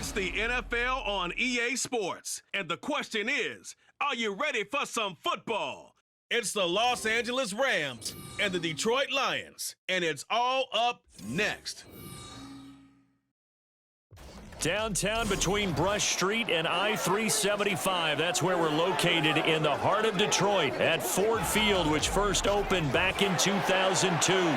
It's the NFL on EA Sports. And the question is, are you ready for some football? It's the Los Angeles Rams and the Detroit Lions. And it's all up next. Downtown between Brush Street and I-375. That's where we're located in the heart of Detroit at Ford Field, which first opened back in 2002.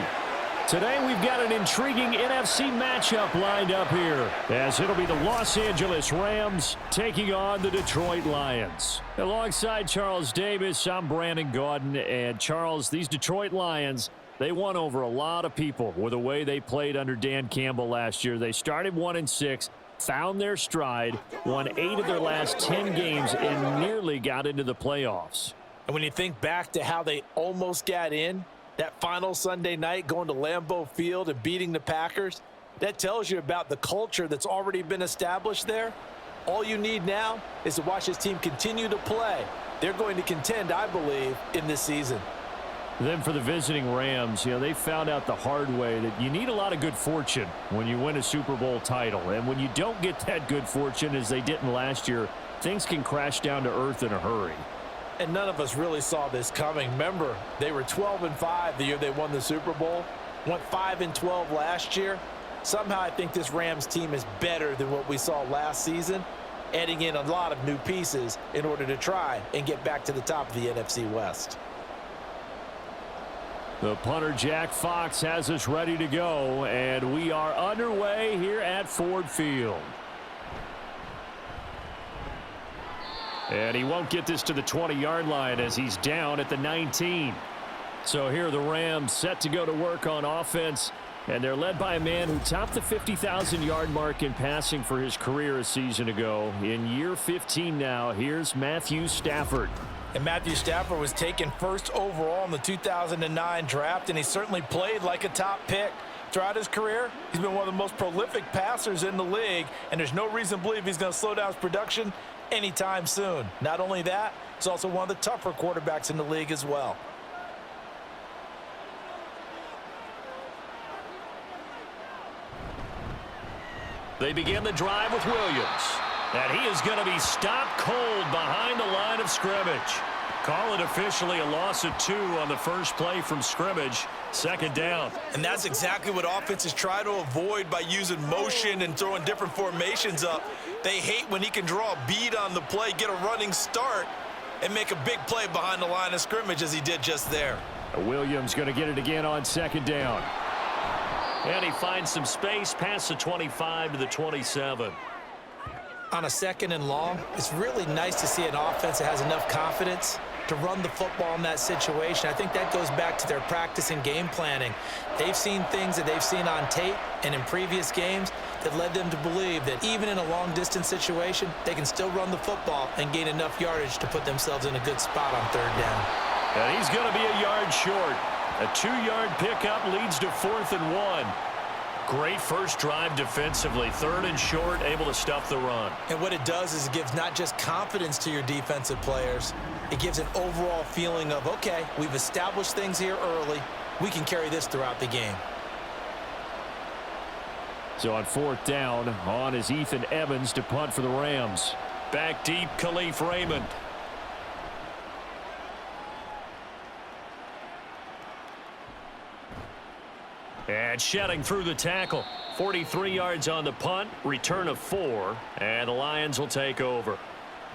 Today we've got an intriguing NFC matchup lined up here, as it'll be the Los Angeles Rams taking on the Detroit Lions. Alongside Charles Davis, I'm Brandon Gaudin. And Charles, these Detroit Lions, they won over a lot of people with the way they played under Dan Campbell last year. They started 1-6. Found their stride, won 8 of their last 10 games, and nearly got into the playoffs. And when you think back to how they almost got in, that final Sunday night going to Lambeau Field and beating the Packers, that tells you about the culture that's already been established there. All you need now is to watch this team continue to play. They're going to contend, I believe, in this season. Then for the visiting Rams, they found out the hard way that you need a lot of good fortune when you win a Super Bowl title. And when you don't get that good fortune, as they didn't last year, things can crash down to earth in a hurry. And none of us really saw this coming. Remember, they were 12-5 the year they won the Super Bowl, went 5-12 last year. Somehow I think this Rams team is better than what we saw last season, adding in a lot of new pieces in order to try and get back to the top of the NFC West. The punter, Jack Fox, has us ready to go, and we are underway here at Ford Field. And he won't get this to the 20-yard line as he's down at the 19. So here the Rams set to go to work on offense, and they're led by a man who topped the 50,000-yard mark in passing for his career a season ago. In year 15 now, here's Matthew Stafford. And Matthew Stafford was taken first overall in the 2009 draft, and he certainly played like a top pick. Throughout his career, he's been one of the most prolific passers in the league, and there's no reason to believe he's going to slow down his production anytime soon. Not only that, he's also one of the tougher quarterbacks in the league as well. They begin the drive with Williams. And he is going to be stopped cold behind the line of scrimmage. Call it officially a loss of 2 on the first play from scrimmage. Second down. And that's exactly what offenses try to avoid by using motion and throwing different formations up. They hate when he can draw a bead on the play, get a running start, and make a big play behind the line of scrimmage as he did just there. Williams going to get it again on second down. And he finds some space past the 25 to the 27. On a second and long, it's really nice to see an offense that has enough confidence to run the football in that situation. I think that goes back to their practice and game planning. They've seen things that they've seen on tape and in previous games that led them to believe that even in a long-distance situation, they can still run the football and gain enough yardage to put themselves in a good spot on third down. And he's going to be a yard short. A 2-yard pickup leads to 4th and 1. Great first drive defensively. 3rd and short, able to stuff the run. And what it does is it gives not just confidence to your defensive players, it gives an overall feeling of, okay, we've established things here early. We can carry this throughout the game. So on 4th down, on is Ethan Evans to punt for the Rams. Back deep, Khalif Raymond. And shedding through the tackle. 43 yards on the punt, return of 4, and the Lions will take over.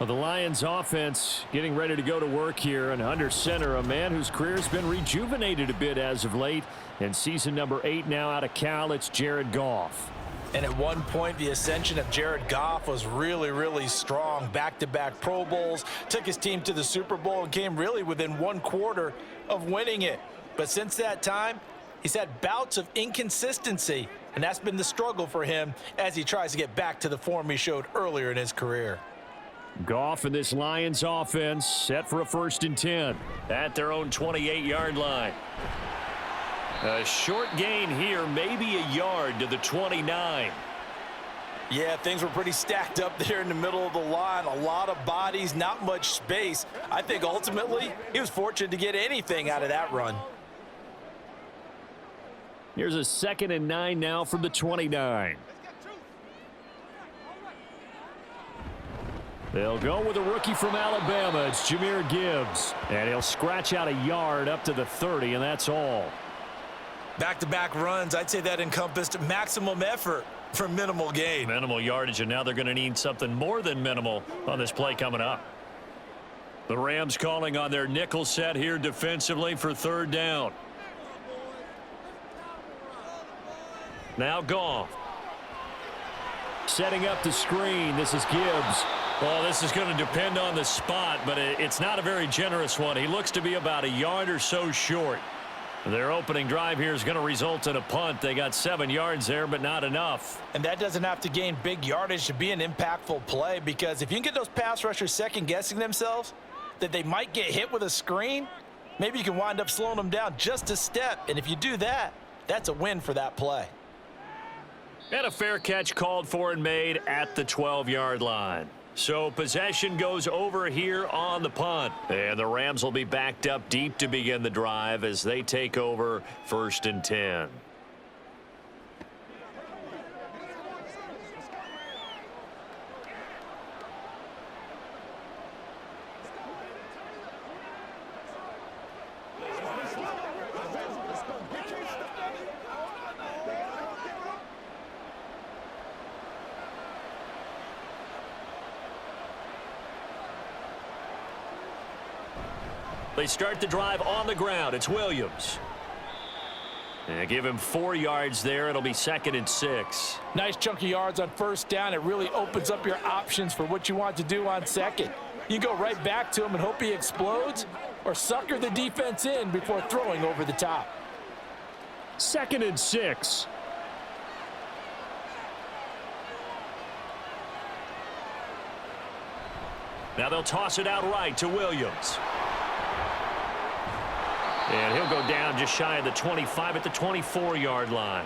Well, the Lions offense getting ready to go to work here, and under center, a man whose career has been rejuvenated a bit as of late. In season number 8 now out of Cal, it's Jared Goff. And at one point, the ascension of Jared Goff was really, really strong. Back-to-back Pro Bowls, took his team to the Super Bowl, and came really within 1 quarter of winning it. But since that time, he's had bouts of inconsistency, and that's been the struggle for him as he tries to get back to the form he showed earlier in his career. Goff and this Lions offense set for a 1st and 10 at their own 28-yard line. A short gain here, maybe a yard to the 29. Yeah, things were pretty stacked up there in the middle of the line. A lot of bodies, not much space. I think ultimately he was fortunate to get anything out of that run. Here's a 2nd and 9 now from the 29. They'll go with a rookie from Alabama. It's Jahmyr Gibbs. And he'll scratch out a yard up to the 30, and that's all. Back-to-back runs, I'd say that encompassed maximum effort for minimal gain. Minimal yardage, and now they're going to need something more than minimal on this play coming up. The Rams calling on their nickel set here defensively for third down. Now Goff. Setting up the screen. This is Gibbs. Well, this is going to depend on the spot, but it's not a very generous one. He looks to be about a yard or so short. Their opening drive here is going to result in a punt. They got 7 yards there, but not enough. And that doesn't have to gain big yardage to be an impactful play, because if you can get those pass rushers second-guessing themselves, that they might get hit with a screen, maybe you can wind up slowing them down just a step. And if you do that, that's a win for that play. And a fair catch called for and made at the 12-yard line. So possession goes over here on the punt. And the Rams will be backed up deep to begin the drive as they take over 1st and 10. They start the drive on the ground. It's Williams. And give him 4 yards there. It'll be 2nd and 6. Nice chunk of yards on first down. It really opens up your options for what you want to do on second. You go right back to him and hope he explodes, or sucker the defense in before throwing over the top. 2nd and 6. Now they'll toss it out right to Williams. And he'll go down just shy of the 25 at the 24-yard line.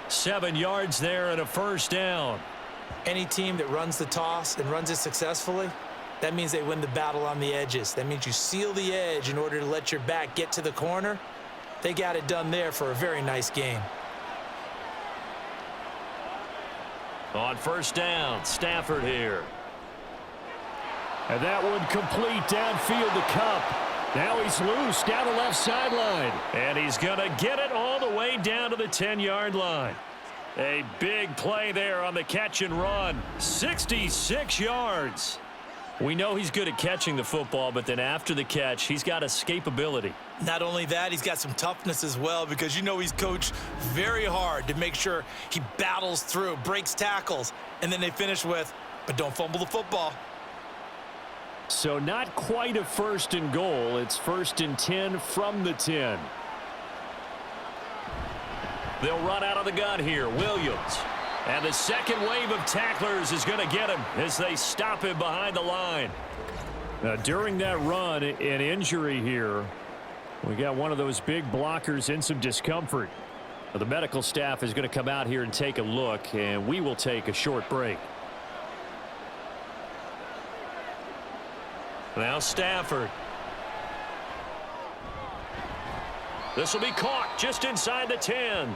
7 yards there and a first down. Any team that runs the toss and runs it successfully, that means they win the battle on the edges. That means you seal the edge in order to let your back get to the corner. They got it done there for a very nice game. On first down, Stafford here. And that one complete downfield to Kupp. Now he's loose down the left sideline. And he's going to get it all the way down to the 10-yard line. A big play there on the catch and run. 66 yards. We know he's good at catching the football, but then after the catch, he's got escapability. Not only that, he's got some toughness as well, because you know he's coached very hard to make sure he battles through, breaks tackles, and then they finish with, but don't fumble the football. So not quite a 1st and goal. It's 1st and 10 from the 10. They'll run out of the gun here. Williams. And the second wave of tacklers is going to get him as they stop him behind the line. Now, during that run, an injury here. We got one of those big blockers in some discomfort. The medical staff is going to come out here and take a look, and we will take a short break. Now Stafford. This will be caught just inside the 10.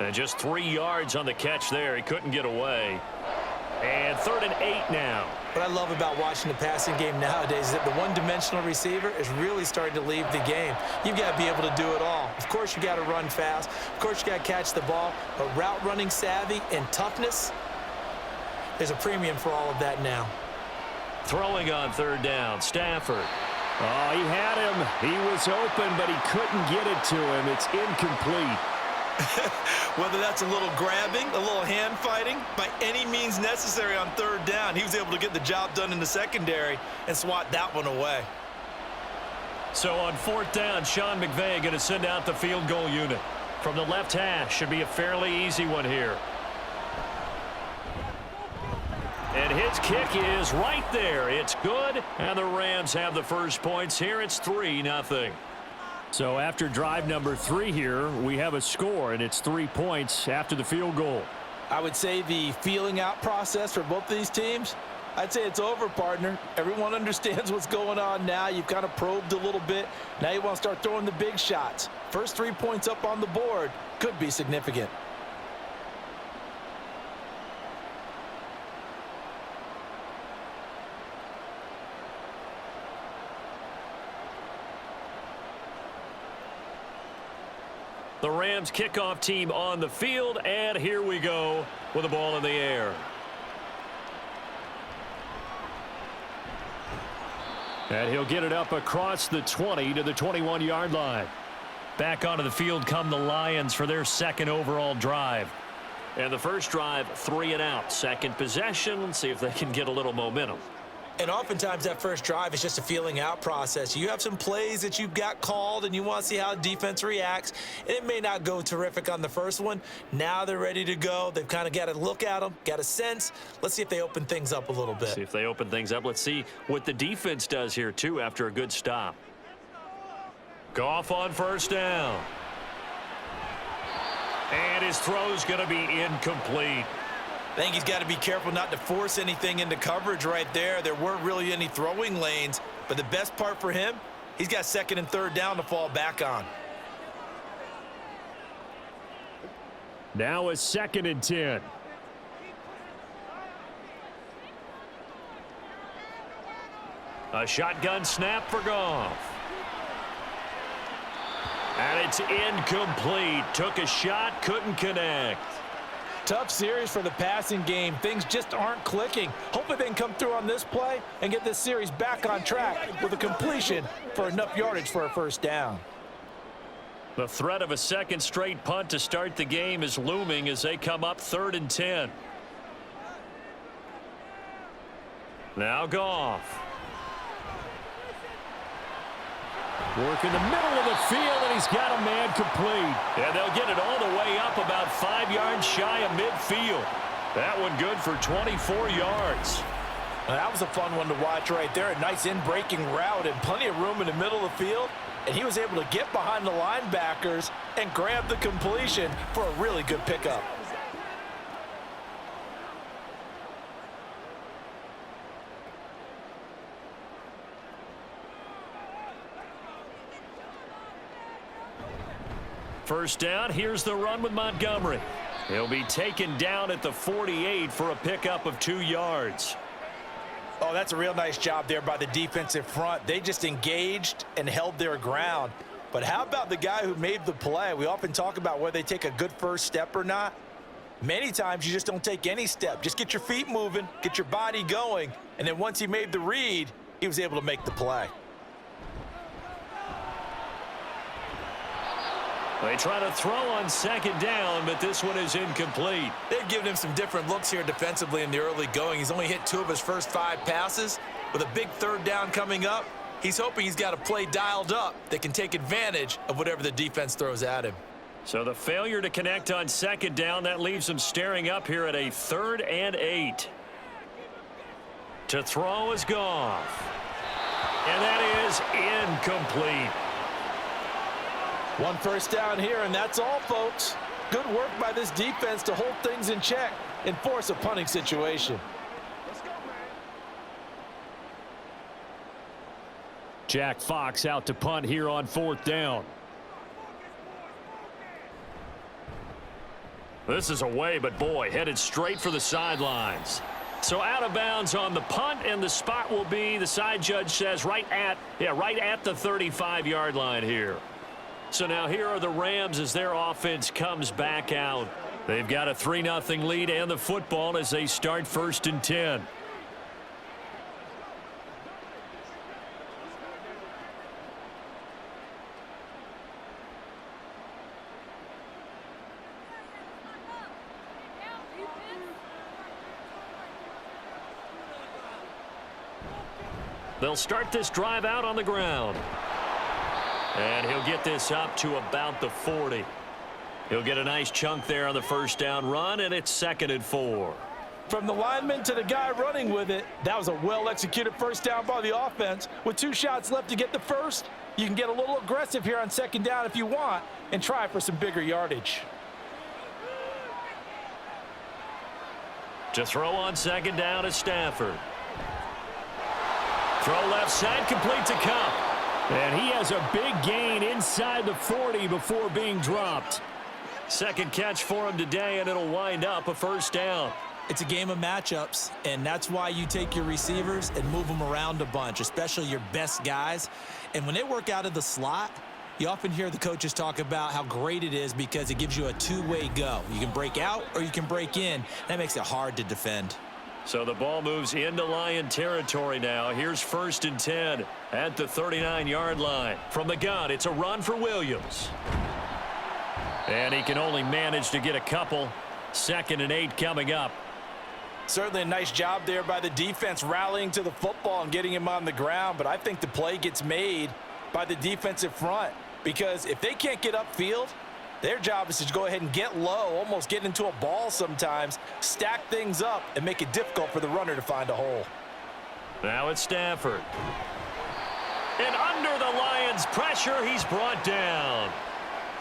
And just 3 yards on the catch there. He couldn't get away. And 3rd and 8 now. What I love about watching the passing game nowadays is that the one-dimensional receiver is really starting to leave the game. You've got to be able to do it all. Of course, you got to run fast. Of course, you got to catch the ball. But route running savvy and toughness, there's a premium for all of that now. Throwing on 3rd down, Stafford. Oh, he had him. He was open, but he couldn't get it to him. It's incomplete. Whether that's a little grabbing, a little hand fighting, by any means necessary on 3rd down, he was able to get the job done in the secondary and swat that one away. So on 4th down, Sean McVay going to send out the field goal unit. From the left hash, should be a fairly easy one here. And his kick is right there. It's good, and the Rams have the first points here. It's 3-0. So after drive number 3 here, we have a score, and it's 3 points after the field goal. I would say the feeling out process for both of these teams, I'd say it's over, partner. Everyone understands what's going on now. You've kind of probed a little bit. Now you want to start throwing the big shots. First 3 points up on the board could be significant. The Rams kickoff team on the field, and here we go with the ball in the air. And he'll get it up across the 20 to the 21-yard line. Back onto the field come the Lions for their second overall drive. And the first drive, 3 and out. Second possession, let's see if they can get a little momentum. And oftentimes that first drive is just a feeling out process. You have some plays that you've got called and you want to see how defense reacts. And it may not go terrific on the first one. Now they're ready to go. They've kind of got to look at them, got a sense. Let's see if they open things up a little bit. See if they open things up. Let's see what the defense does here, too, after a good stop. Goff on first down. And his throw's going to be incomplete. I think he's got to be careful not to force anything into coverage right there. There weren't really any throwing lanes, but the best part for him, he's got second and third down to fall back on. Now a 2nd and 10. A shotgun snap for Goff. And it's incomplete. Took a shot, couldn't connect. Tough series for the passing game. Things just aren't clicking. Hopefully they can come through on this play and get this series back on track with a completion for enough yardage for a first down. The threat of a second straight punt to start the game is looming as they come up 3rd and 10. Now Goff. Working the middle of the field, and he's got a man complete. And they'll get it all the way up about 5 yards shy of midfield. That one good for 24 yards. That was a fun one to watch right there. A nice in-breaking route and plenty of room in the middle of the field. And he was able to get behind the linebackers and grab the completion for a really good pickup. First down, here's the run with Montgomery. He'll be taken down at the 48 for a pickup of 2 yards. Oh, that's a real nice job there by the defensive front. They just engaged and held their ground. But how about the guy who made the play? We often talk about whether they take a good first step or not. Many times you just don't take any step. Just get your feet moving, get your body going, and then once he made the read, he was able to make the play. They try to throw on second down, but this one is incomplete. They've given him some different looks here defensively in the early going. He's only hit 2 of his first 5 passes. With a big third down coming up, he's hoping he's got a play dialed up that can take advantage of whatever the defense throws at him. So the failure to connect on second down, that leaves him staring up here at a 3rd and 8. To throw is Goff. And that is incomplete. 1 first down here, and that's all, folks. Good work by this defense to hold things in check and force a punting situation. Jack Fox out to punt here on 4th down. This is away, but boy, headed straight for the sidelines. So out of bounds on the punt, and the spot will be, the side judge says, right at the 35-yard line here. So now here are the Rams as their offense comes back out. They've got a 3-0 lead and the football as they start 1st and 10. They'll start this drive out on the ground. And he'll get this up to about the 40. He'll get a nice chunk there on the first down run, and it's 2nd and 4. From the lineman to the guy running with it, that was a well-executed first down by the offense. With 2 shots left to get the first, you can get a little aggressive here on second down if you want and try for some bigger yardage. To throw on second down is Stafford. Throw left side, complete to Cup. And he has a big gain inside the 40 before being dropped. Second catch for him today, and it'll wind up a first down. It's a game of matchups, and that's why you take your receivers and move them around a bunch, especially your best guys. And when they work out of the slot, You often hear the coaches talk about how great it is because it gives you a two-way go. You can break out or you can break in. That makes it hard to defend. So the ball moves into Lion territory now. Here's 1st and 10 at the 39-yard line. From the gun, it's a run for Williams. And he can only manage to get a couple. 2nd and 8 coming up. Certainly a nice job there by the defense rallying to the football and getting him on the ground. But I think the play gets made by the defensive front. Because if they can't get upfield, their job is to go ahead and get low, almost get into a ball sometimes, stack things up, and make it difficult for the runner to find a hole. Now it's Stafford. And under the Lions' pressure, he's brought down.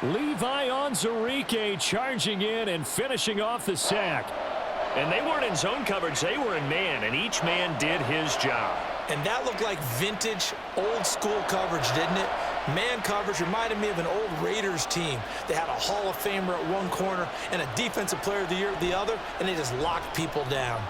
Levi Onwuzurike charging in and finishing off the sack. And they weren't in zone coverage, they were in man, and each man did his job. And that looked like vintage, old-school coverage, didn't it? Man coverage reminded me of an old Raiders team. They had a Hall of Famer at one corner and a Defensive Player of the Year at the other, and they just locked people down.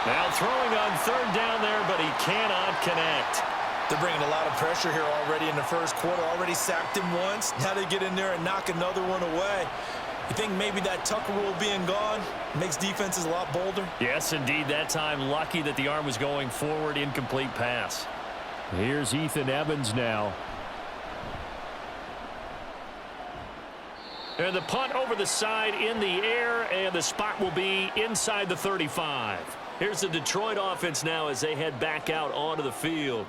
Now throwing on 3rd down there, but he cannot connect. They're bringing a lot of pressure here already in the first quarter. Already sacked him once. Now they get in there and knock another one away. You think maybe that Tucker rule being gone makes defenses a lot bolder? Yes, indeed. That time, lucky that the arm was going forward. Incomplete pass. Here's Ethan Evans now. And the punt over the side in the air, and the spot will be inside the 35. Here's the Detroit offense now as they head back out onto the field.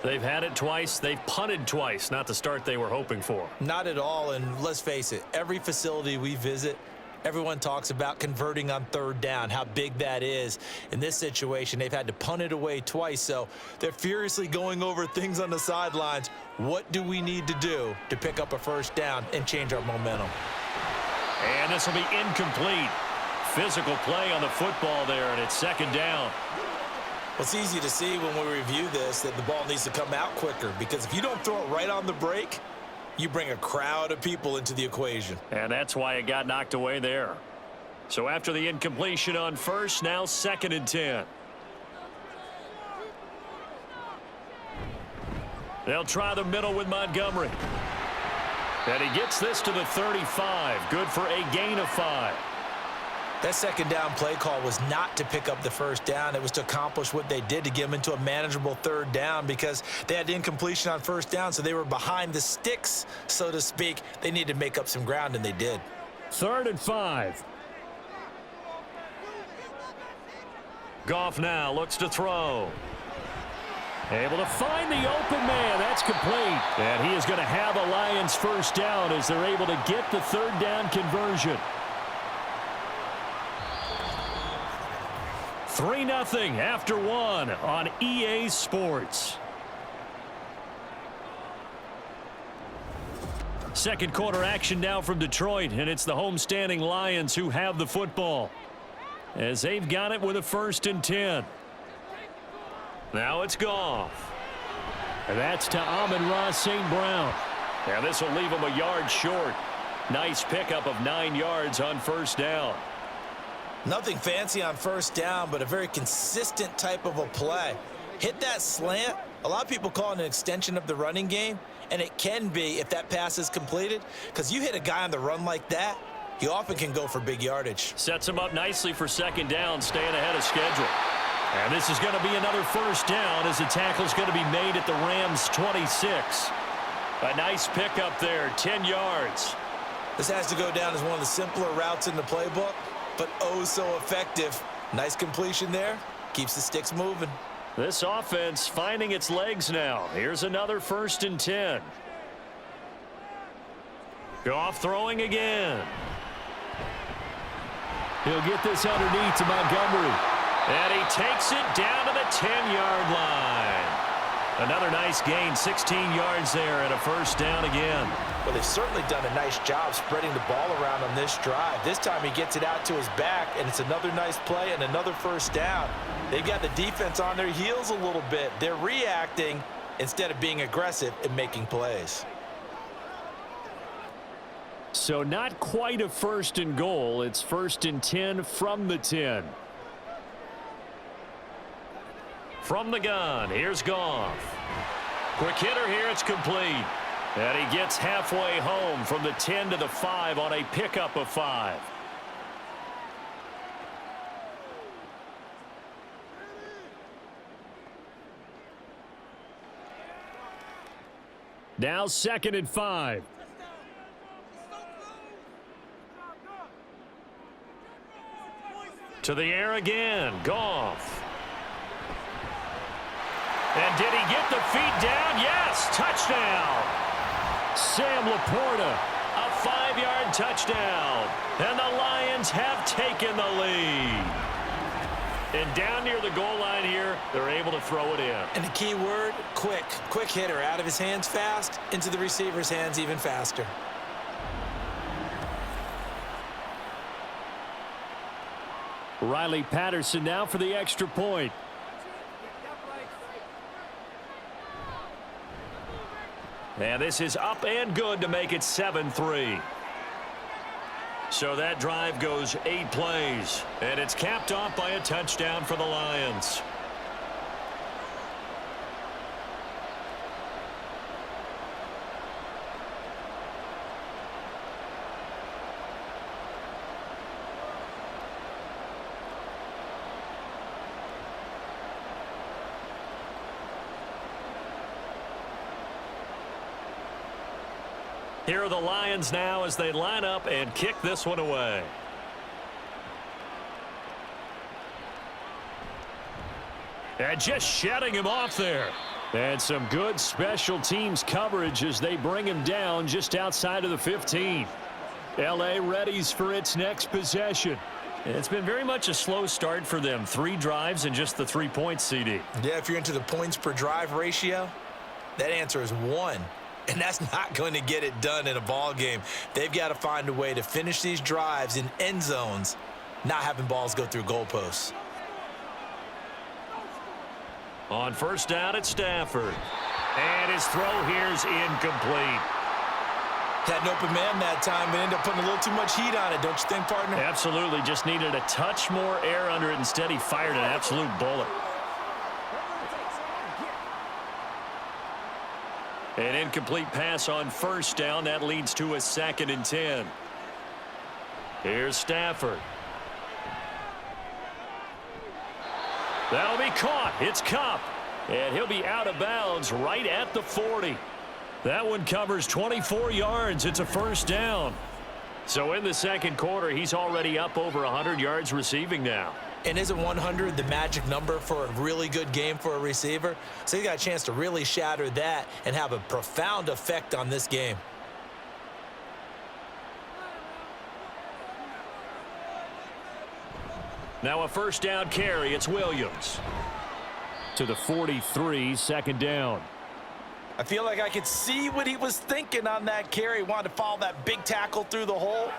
They've had it twice. They've punted twice. Not the start they were hoping for. Not at all, and let's face it, every facility we visit, everyone talks about converting on 3rd down, how big that is. In this situation, they've had to punt it away twice, so they're furiously going over things on the sidelines. What do we need to do to pick up a 1st down and change our momentum? And this will be incomplete. Physical play on the football there, and it's 2nd down. Well, it's easy to see when we review this that the ball needs to come out quicker, because if you don't throw it right on the break, you bring a crowd of people into the equation. And that's why it got knocked away there. So after the incompletion on 1st, now 2nd and 10. They'll try the middle with Montgomery. And he gets this to the 35. Good for a gain of 5. That 2nd down play call was not to pick up the 1st down. It was to accomplish what they did, to get them into a manageable 3rd down, because they had the incompletion on 1st down, so they were behind the sticks, so to speak. They needed to make up some ground, and they did. 3rd and 5. Goff now looks to throw. Able to find the open man. That's complete. And he is going to have a Lions 1st down as they're able to get the 3rd down conversion. 3-0 after 1 on EA Sports. 2nd quarter action now from Detroit, and it's the homestanding Lions who have the football as they've got it with a 1st and 10. Now it's Goff. And that's to Amon-Ra St. Brown. And this will leave him a yard short. Nice pickup of 9 yards on 1st down. Nothing fancy on 1st down, but a very consistent type of a play. Hit that slant. A lot of people call it an extension of the running game, and it can be if that pass is completed, because you hit a guy on the run like that, he often can go for big yardage. Sets him up nicely for 2nd down, staying ahead of schedule. And this is going to be another 1st down as the tackle's going to be made at the Rams' 26. A nice pickup there, 10 yards. This has to go down as one of the simpler routes in the playbook, but oh so effective. Nice completion there. Keeps the sticks moving. This offense finding its legs now. Here's another 1st and 10. Goff throwing again. He'll get this underneath to Montgomery. And he takes it down to the 10-yard line. Another nice gain, 16 yards there, and a 1st down again. Well, they've certainly done a nice job spreading the ball around on this drive. This time he gets it out to his back, and it's another nice play and another 1st down. They've got the defense on their heels a little bit. They're reacting instead of being aggressive and making plays. So not quite a 1st and goal. It's 1st and 10 from the 10. From the gun, here's Goff. Quick hitter here, it's complete. And he gets halfway home from the 10 to the 5 on a pickup of 5. Now 2nd and 5. To the air again, Goff. And did he get the feet down? Yes, touchdown. Sam Laporta, a 5-yard touchdown. And the Lions have taken the lead. And down near the goal line here, they're able to throw it in. And the key word, quick. Quick hitter, out of his hands fast, into the receiver's hands even faster. Riley Patterson now for the extra point. And this is up and good to make it 7-3. So that drive goes 8 plays. And it's capped off by a touchdown for the Lions. Here are the Lions now as they line up and kick this one away. And just shutting him off there. And some good special teams coverage as they bring him down just outside of the 15. L.A. readies for its next possession. It's been very much a slow start for them. 3 drives and just the 3 points, CD. Yeah, if you're into the points per drive ratio, that answer is 1. And that's not going to get it done in a ball game. They've got to find a way to finish these drives in end zones, not having balls go through goalposts. On first down, it's Stafford. And his throw here's incomplete. Had an open man that time, but ended up putting a little too much heat on it, don't you think, partner? Absolutely. Just needed a touch more air under it. Instead, he fired an absolute bullet. An incomplete pass on first down. That leads to a 2nd and 10. Here's Stafford. That'll be caught. It's Kupp. And he'll be out of bounds right at the 40. That one covers 24 yards. It's a first down. So in the second quarter, he's already up over 100 yards receiving now. And isn't 100 the magic number for a really good game for a receiver? So he's got a chance to really shatter that and have a profound effect on this game. Now a first down carry. It's Williams. To the 43, 2nd down. I feel like I could see what he was thinking on that carry. Wanted to follow that big tackle through the hole.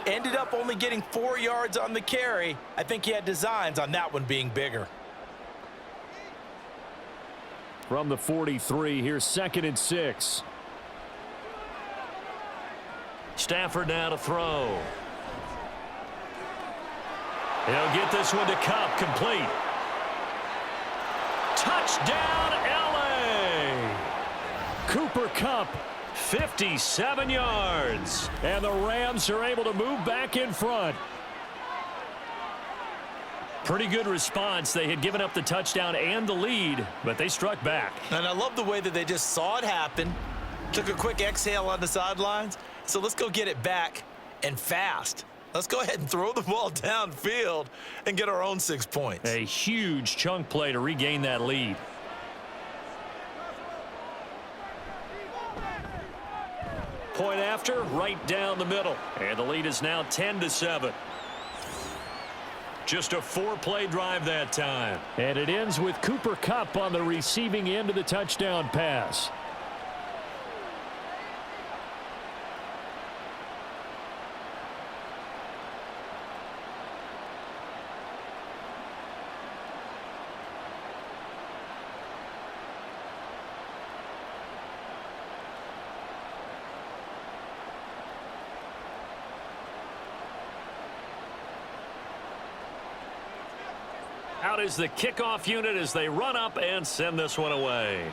Ended up only getting 4 yards on the carry. I think he had designs on that one being bigger. From the 43, here's 2nd and 6. Stafford now to throw. He'll get this one to Kupp, complete. Touchdown, L.A. Cooper Kupp, 57 yards. And the Rams are able to move back in front. Pretty good response. They had given up the touchdown and the lead, but they struck back. And I love the way that they just saw it happen, took a quick exhale on the sidelines. So let's go get it back and fast. Let's go ahead and throw the ball downfield and get our own 6 points. A huge chunk play to regain that lead. Point after, right down the middle. And the lead is now 10-7. Just a 4-play drive that time. And it ends with Cooper Kupp on the receiving end of the touchdown pass. Out is the kickoff unit as they run up and send this one away.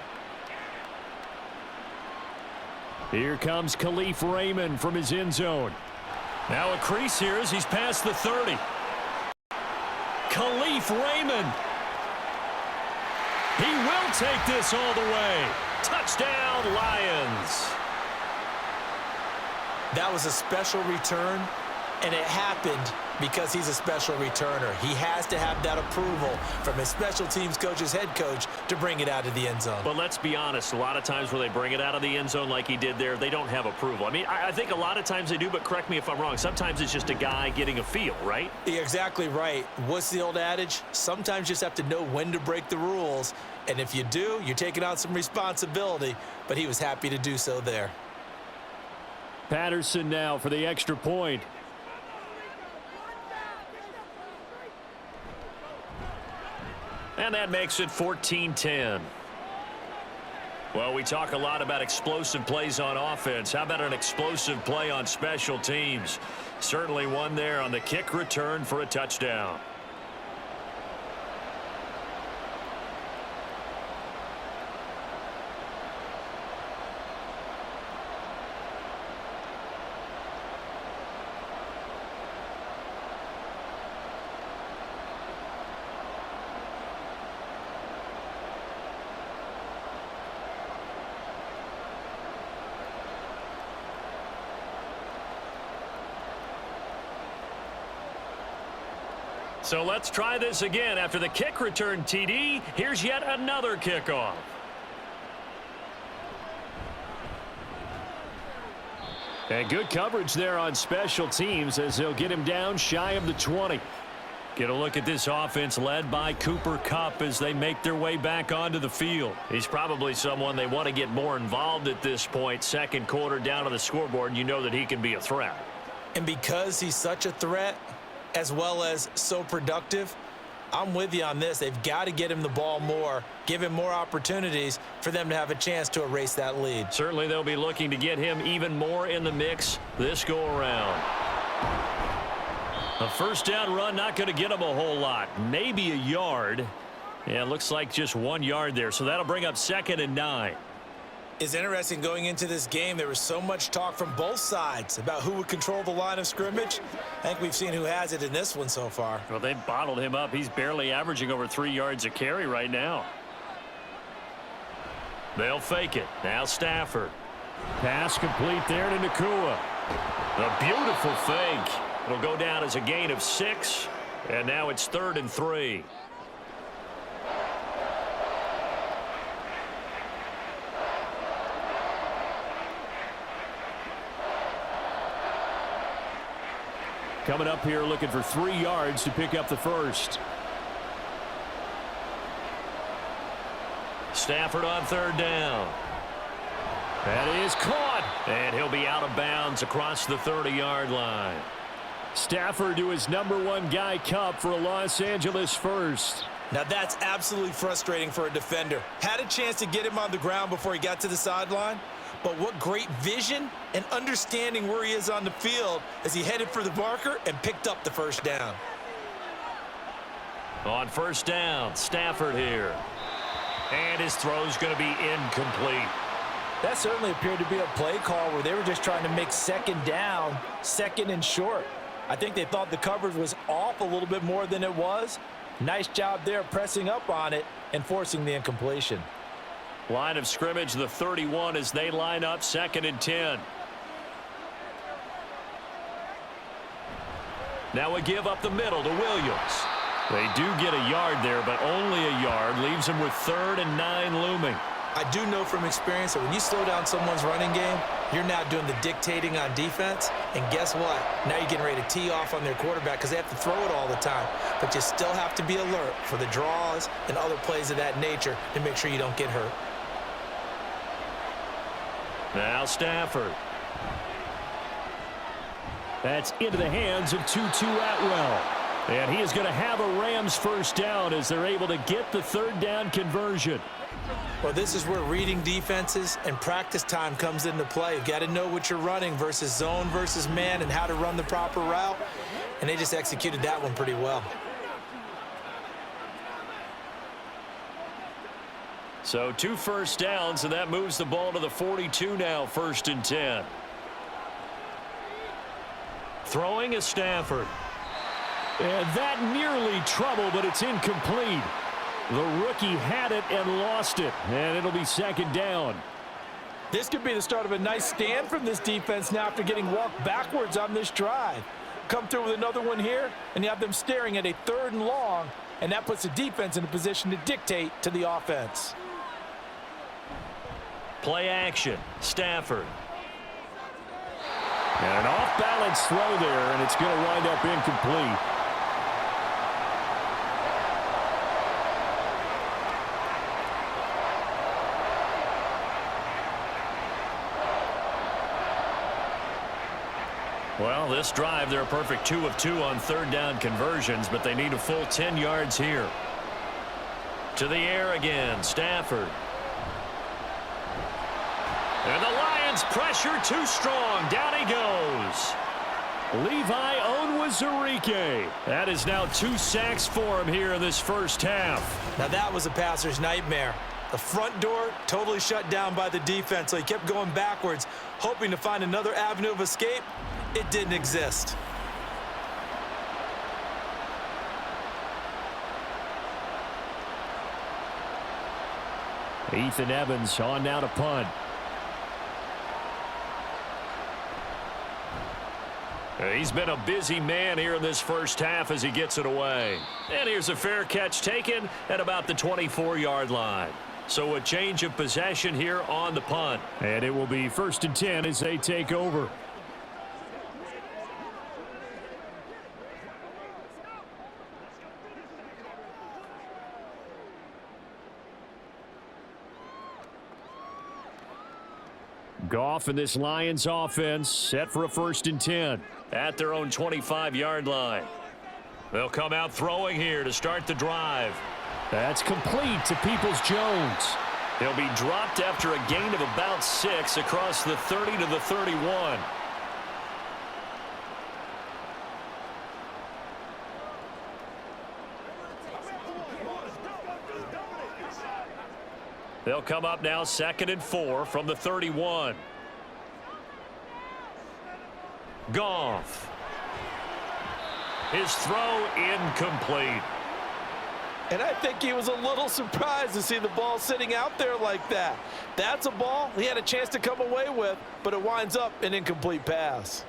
Here comes Khalif Raymond from his end zone. Now a crease here as he's past the 30. Khalif Raymond. He will take this all the way. Touchdown, Lions. That was a special return, and it happened because he's a special returner. He has to have that approval from his special teams coach's head coach to bring it out of the end zone. But let's be honest, a lot of times when they bring it out of the end zone like he did there, they don't have approval. I mean, I think a lot of times they do, but correct me if I'm wrong. Sometimes it's just a guy getting a feel, right? You're exactly right. What's the old adage? Sometimes you just have to know when to break the rules. And if you do, you're taking on some responsibility. But he was happy to do so there. Patterson now for the extra point. And that makes it 14-10. Well, we talk a lot about explosive plays on offense. How about an explosive play on special teams? Certainly one there on the kick return for a touchdown. So let's try this again. After the kick return TD, here's yet another kickoff. And good coverage there on special teams as they'll get him down shy of the 20. Get a look at this offense led by Cooper Kupp as they make their way back onto the field. He's probably someone they want to get more involved at this point. Second quarter down on the scoreboard, and you know that he can be a threat. And because he's such a threat, as well as so productive, I'm with you on this. They've got to get him the ball more, give him more opportunities for them to have a chance to erase that lead. Certainly they'll be looking to get him even more in the mix this go-around. A first down run, not going to get him a whole lot. Maybe a yard. Yeah, it looks like just 1 yard there, so that'll bring up 2nd and 9. It's interesting going into this game. There was so much talk from both sides about who would control the line of scrimmage. I think we've seen who has it in this one so far. Well, they bottled him up. He's barely averaging over 3 yards a carry right now. They'll fake it. Now Stafford. Pass complete there to Nakua. A beautiful fake. It'll go down as a gain of 6, and now it's 3rd and 3. Coming up here looking for 3 yards to pick up the first. Stafford on 3rd down. That is caught. And he'll be out of bounds across the 30-yard line. Stafford to his number 1 guy, Kupp, for a Los Angeles first. Now that's absolutely frustrating for a defender. Had a chance to get him on the ground before he got to the sideline. But what great vision and understanding where he is on the field as he headed for the marker and picked up the first down. On 1st down, Stafford here. And his throw's going to be incomplete. That certainly appeared to be a play call where they were just trying to make 2nd down, 2nd and short. I think they thought the coverage was off a little bit more than it was. Nice job there pressing up on it and forcing the incompletion. Line of scrimmage, the 31 as they line up 2nd and 10. Now a give up the middle to Williams. They do get a yard there, but only a yard. Leaves them with 3rd and 9 looming. I do know from experience that when you slow down someone's running game, you're now doing the dictating on defense. And guess what? Now you're getting ready to tee off on their quarterback because they have to throw it all the time. But you still have to be alert for the draws and other plays of that nature to make sure you don't get hurt. Now Stafford. That's into the hands of Tutu Atwell. And he is going to have a Rams first down as they're able to get the 3rd down conversion. Well, this is where reading defenses and practice time comes into play. You've got to know what you're running versus zone versus man and how to run the proper route. And they just executed that one pretty well. So 2 first downs, and that moves the ball to the 42 now, 1st and 10. Throwing is Stafford. And that nearly trouble, but it's incomplete. The rookie had it and lost it, and it'll be 2nd down. This could be the start of a nice stand from this defense now after getting walked backwards on this drive. Come through with another one here, and you have them staring at a 3rd and long, and that puts the defense in a position to dictate to the offense. Play action, Stafford. And an off-balance throw there, and it's going to wind up incomplete. Well, this drive, they're a perfect 2 of 2 on 3rd down conversions, but they need a full 10 yards here. To the air again, Stafford. And the Lions pressure too strong. Down he goes. Levi Onwuzurike. That is now 2 sacks for him here in this first half. Now that was a passer's nightmare. The front door totally shut down by the defense, so he kept going backwards, hoping to find another avenue of escape. It didn't exist. Ethan Evans on now to punt. He's been a busy man here in this first half as he gets it away. And here's a fair catch taken at about the 24-yard line. So a change of possession here on the punt. And it will be 1st and 10 as they take over. Goff and this Lions offense set for a 1st and 10 at their own 25-yard line. They'll come out throwing here to start the drive. That's complete to Peoples-Jones. He'll be dropped after a gain of about 6 across the 30 to the 31. They'll come up now 2nd and 4 from the 31. Goff. His throw incomplete. And I think he was a little surprised to see the ball sitting out there like that. That's a ball he had a chance to come away with, but it winds up an incomplete pass.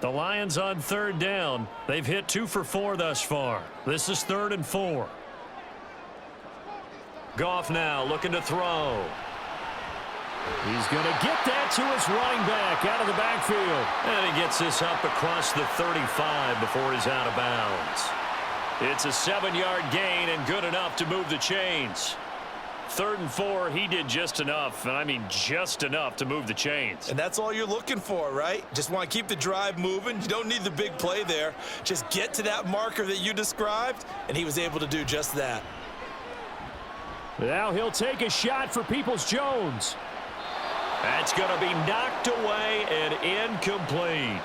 The Lions on 3rd down. They've hit 2 for 4 thus far. This is 3rd and 4. Goff now looking to throw. He's going to get that to his running back out of the backfield. And he gets this up across the 35 before he's out of bounds. It's a 7-yard gain and good enough to move the chains. 3rd and 4, he did just enough, and I mean just enough to move the chains. And that's all you're looking for, right? Just want to keep the drive moving. You don't need the big play there. Just get to that marker that you described, and he was able to do just that. Now he'll take a shot for Peoples-Jones. That's going to be knocked away and incomplete.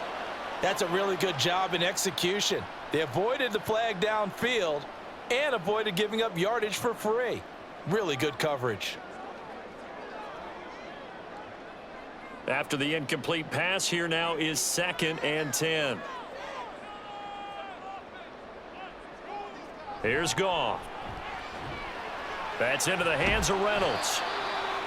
That's a really good job in execution. They avoided the flag downfield and avoided giving up yardage for free. Really good coverage. After the incomplete pass, here now is 2nd and 10. Here's Goff. That's into the hands of Reynolds.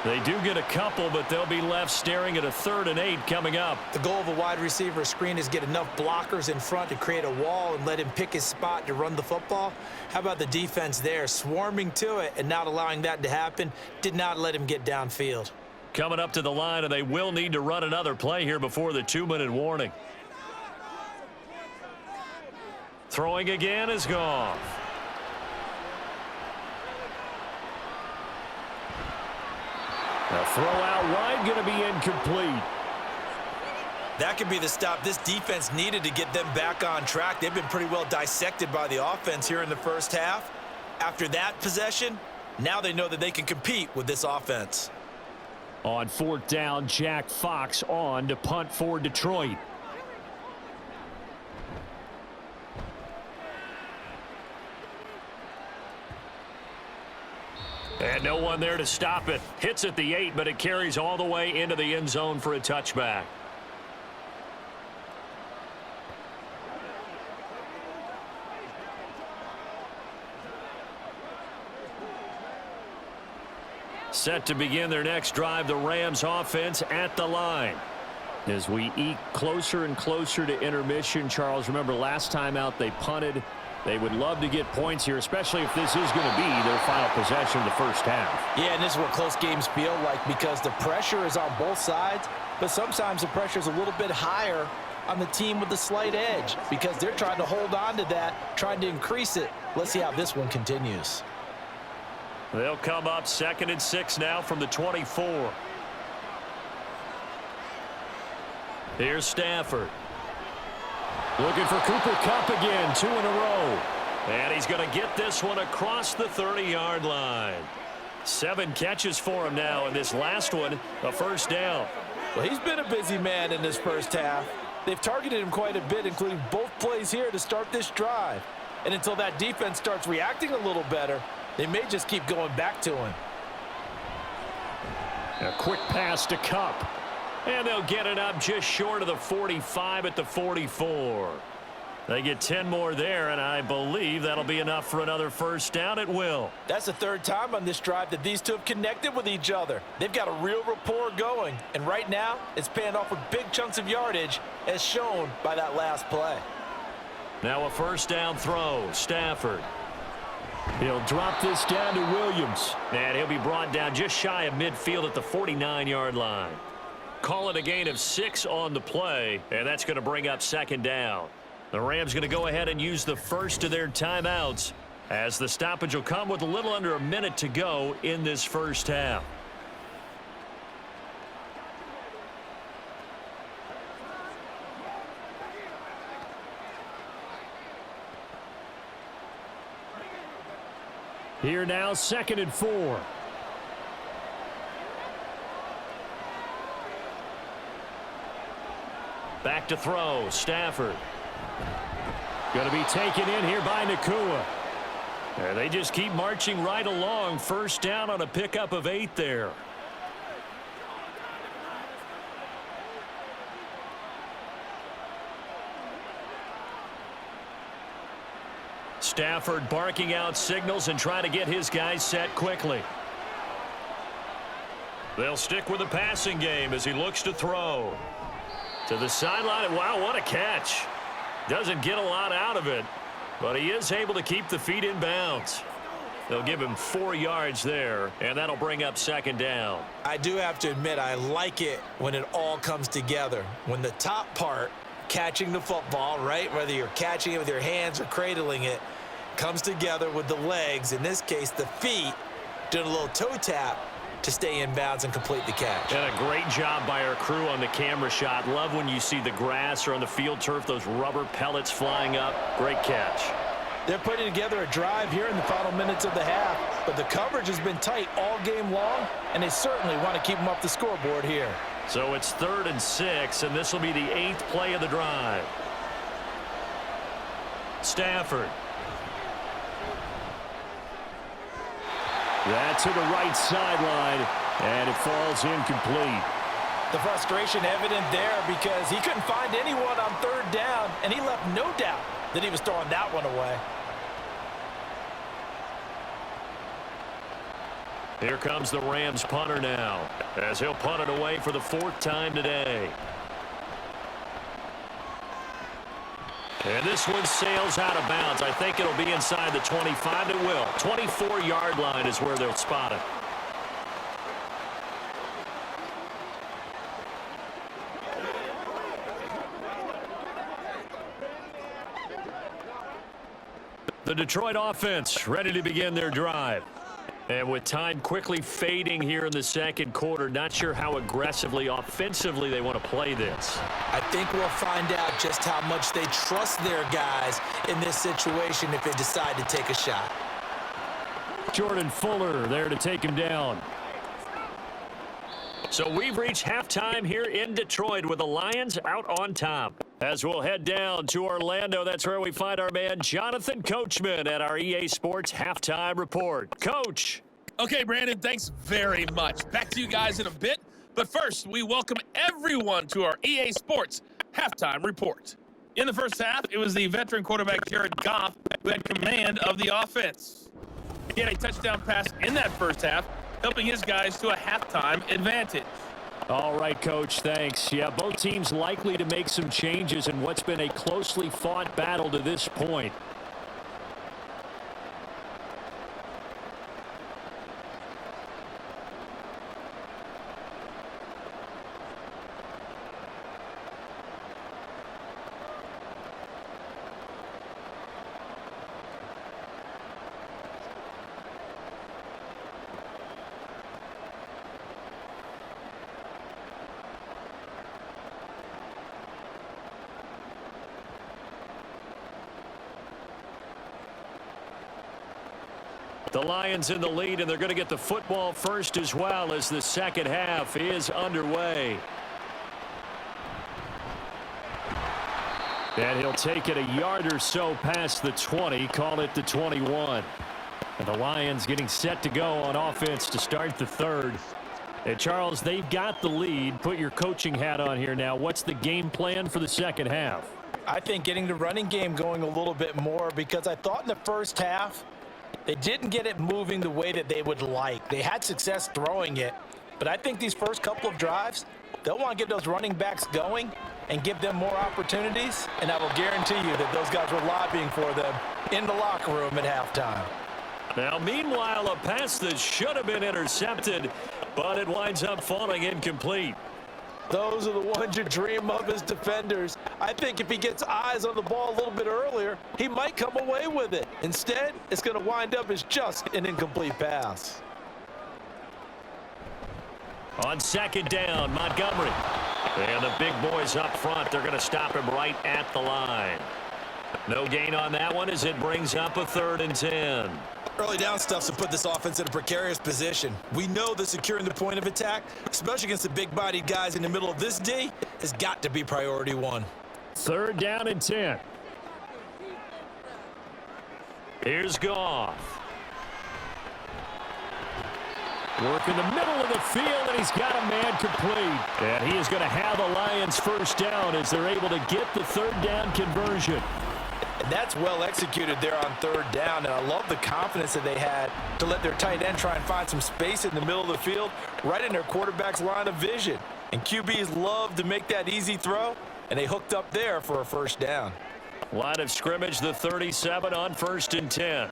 They do get a couple, but they'll be left staring at a 3rd and 8 coming up. The goal of a wide receiver screen is get enough blockers in front to create a wall and let him pick his spot to run the football. How about the defense there, swarming to it and not allowing that to happen? Did not let him get downfield. Coming up to the line, and they will need to run another play here before the 2-minute warning. Throwing again is Goff. A throw out wide, going to be incomplete. That could be the stop this defense needed to get them back on track. They've been pretty well dissected by the offense here in the first half. After that possession, now they know that they can compete with this offense. On 4th down, Jack Fox on to punt for Detroit. And no one there to stop it. Hits at the 8, but it carries all the way into the end zone for a touchback. Set to begin their next drive, the Rams offense at the line. As we eke closer and closer to intermission, Charles, remember last time out they punted. They would love to get points here, especially if this is going to be their final possession of the first half. Yeah, and this is what close games feel like because the pressure is on both sides, but sometimes the pressure is a little bit higher on the team with the slight edge because they're trying to hold on to that, trying to increase it. Let's see how this one continues. They'll come up 2nd and 6 now from the 24. Here's Stafford. Looking for Cooper Kupp again, 2 in a row. And he's going to get this one across the 30-yard line. 7 catches for him now, and this last one, a first down. Well, he's been a busy man in this first half. They've targeted him quite a bit, including both plays here to start this drive. And until that defense starts reacting a little better, they may just keep going back to him. A quick pass to Kupp. And they'll get it up just short of the 45 at the 44. They get 10 more there, and I believe that'll be enough for another first down. It will. That's the 3rd time on this drive that these two have connected with each other. They've got a real rapport going, and right now it's paying off with big chunks of yardage as shown by that last play. Now a first down throw. Stafford. He'll drop this down to Williams. And he'll be brought down just shy of midfield at the 49-yard line. Call it a gain of 6 on the play, and that's going to bring up 2nd down. The Rams going to go ahead and use the first of their timeouts as the stoppage will come with a little under a minute to go in this first half. Here now, 2nd and 4. Back to throw, Stafford. Going to be taken in here by Nakua. And they just keep marching right along. First down on a pickup of 8 there. Stafford barking out signals and trying to get his guys set quickly. They'll stick with the passing game as he looks to throw. To the sideline. Wow, what a catch. Doesn't get a lot out of it, but he is able to keep the feet in bounds. They'll give him 4 yards there, and that'll bring up 2nd down. I do have to admit, I like it when it all comes together. When the top part, catching the football, right, whether you're catching it with your hands or cradling it, comes together with the legs, in this case the feet, doing a little toe tap to stay in bounds and complete the catch. And a great job by our crew on the camera shot. Love when you see the grass or on the field turf, those rubber pellets flying up. Great catch. They're putting together a drive here in the final minutes of the half, but the coverage has been tight all game long, and they certainly want to keep them up the scoreboard here. So it's 3rd and 6, and this will be the 8th play of the drive. Stafford. That's to the right sideline, and it falls incomplete. The frustration evident there because he couldn't find anyone on 3rd down, and he left no doubt that he was throwing that one away. Here comes the Rams punter now, as he'll punt it away for the 4th time today. And this one sails out of bounds. I think it'll be inside the 25. It will. 24-yard line is where they'll spot it. The Detroit offense ready to begin their drive. And with time quickly fading here in the 2nd quarter, not sure how aggressively, offensively they want to play this. I think we'll find out just how much they trust their guys in this situation if they decide to take a shot. Jordan Fuller there to take him down. So we've reached halftime here in Detroit with the Lions out on top. As we'll head down to Orlando, that's where we find our man Jonathan Coachman at our EA Sports Halftime Report. Coach. Okay, Brandon, thanks very much. Back to you guys in a bit. But first, we welcome everyone to our EA Sports Halftime Report. In the first half, it was the veteran quarterback Jared Goff who had command of the offense. He had a touchdown pass in that first half, helping his guys to a halftime advantage. All right, Coach, thanks. Yeah, both teams likely to make some changes in what's been a closely fought battle to this point. The Lions in the lead, and they're going to get the football first as well as the second half is underway. And he'll take it a yard or so past the 20, call it the 21. And the Lions getting set to go on offense to start the third. And Charles, they've got the lead. Put your coaching hat on here now. What's the game plan for the second half? I think getting the running game going a little bit more, because I thought in the first half they didn't get it moving the way that they would like. They had success throwing it, but I think these first couple of drives, they'll want to get those running backs going and give them more opportunities, and I will guarantee you that those guys were lobbying for them in the locker room at halftime. Now, meanwhile, a pass that should have been intercepted, but it winds up falling incomplete. Those are the ones you dream of as defenders. I think if he gets eyes on the ball a little bit earlier, he might come away with it. Instead, it's going to wind up as just an incomplete pass. On second down, Montgomery. And the big boys up front, they're going to stop him right at the line. No gain on that one as it brings up a 3rd and 10. Early down stuff's to put this offense in a precarious position. We know that securing the point of attack, especially against the big-bodied guys in the middle of this D, has got to be priority one. 3rd down and 10. Here's Goff. Work in the middle of the field, and he's got a man complete. And he is going to have the Lions first down as they're able to get the 3rd down conversion. And that's well executed there on 3rd down, and I love the confidence that they had to let their tight end try and find some space in the middle of the field, right in their quarterback's line of vision. And QBs love to make that easy throw, and they hooked up there for a first down. Line of scrimmage, the 37 on 1st and 10.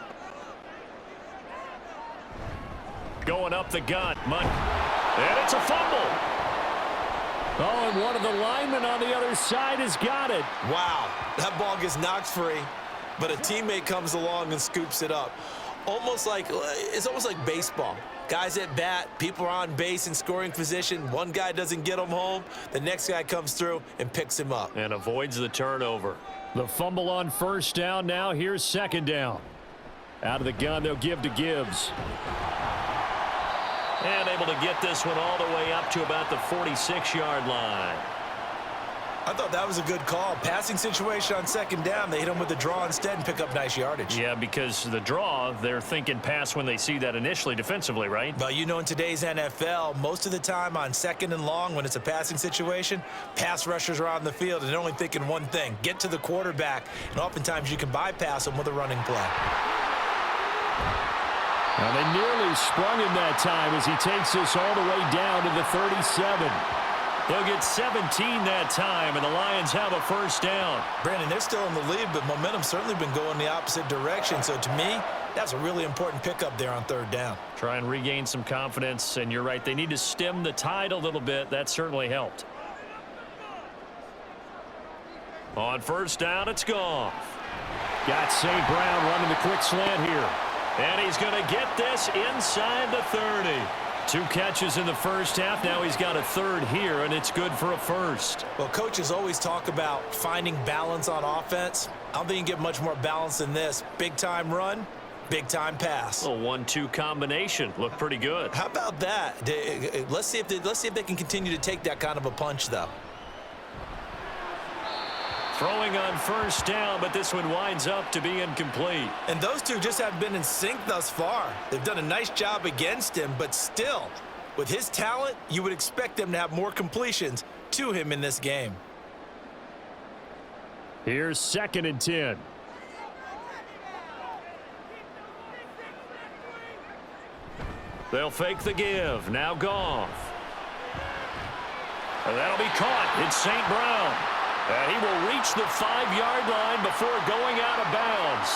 Going up the gut, and it's a fumble. Oh, and one of the linemen on the other side has got it. Wow, that ball gets knocked free, but a teammate comes along and scoops it up. It's almost like baseball. Guys at bat, people are on base in scoring position. One guy doesn't get him home. The next guy comes through and picks him up. And avoids the turnover. The fumble on 1st down now. Here's 2nd down. Out of the gun, they'll give to Gibbs. And able to get this one all the way up to about the 46-yard line. I thought that was a good call. Passing situation on 2nd down. They hit him with the draw instead and pick up nice yardage. Yeah, because the draw, they're thinking pass when they see that initially defensively, right? Well, you know, in today's NFL, most of the time on 2nd and long, when it's a passing situation, pass rushers are on the field and they're only thinking one thing, get to the quarterback. And oftentimes you can bypass them with a running play. Now they nearly sprung him that time as he takes this all the way down to the 37. They'll get 17 that time, and the Lions have a first down. Brandon, they're still in the lead, but momentum's certainly been going the opposite direction. So to me, that's a really important pickup there on 3rd down. Try and regain some confidence, and you're right. They need to stem the tide a little bit. That certainly helped. On 1st down, it's Goff. Got St. Brown running the quick slant here. And he's going to get this inside the 30. 2 catches in the first half. Now he's got a 3rd here, and it's good for a first. Well, coaches always talk about finding balance on offense. I don't think you can get much more balance than this. Big-time run, big-time pass. A 1-2 combination. Looked pretty good. How about that? Let's see if they can continue to take that kind of a punch, though. Throwing on first down, but this one winds up to be incomplete. And those two just haven't been in sync thus far. They've done a nice job against him, but still, with his talent, you would expect them to have more completions to him in this game. Here's 2nd and 10. They'll fake the give. Now Goff. And that'll be caught. It's St. Brown. And he will reach the 5-yard line before going out of bounds.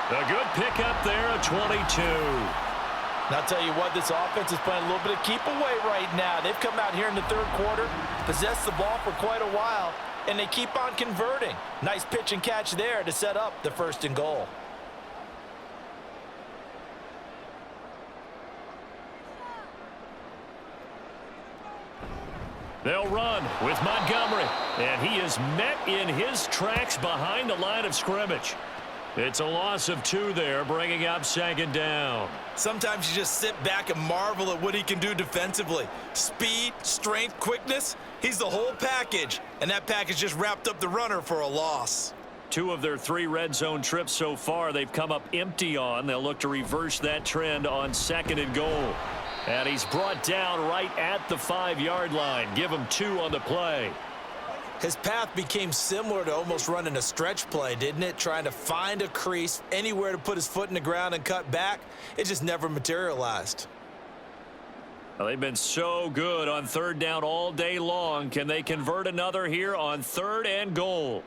A good pickup there, a 22. And I'll tell you what, this offense is playing a little bit of keep away right now. They've come out here in the third quarter, possessed the ball for quite a while, and they keep on converting. Nice pitch and catch there to set up the 1st and goal. They'll run with Montgomery, and he is met in his tracks behind the line of scrimmage. It's a loss of 2 there, bringing up 2nd down. Sometimes you just sit back and marvel at what he can do defensively. Speed, strength, quickness, he's the whole package, and that package just wrapped up the runner for a loss. 2 of their 3 red zone trips so far they've come up empty on. They'll look to reverse that trend on 2nd and goal. And he's brought down right at the 5-yard line. Give him 2 on the play. His path became similar to almost running a stretch play, didn't it? Trying to find a crease, anywhere to put his foot in the ground and cut back. It just never materialized. Well, they've been so good on 3rd down all day long. Can they convert another here on 3rd and goal?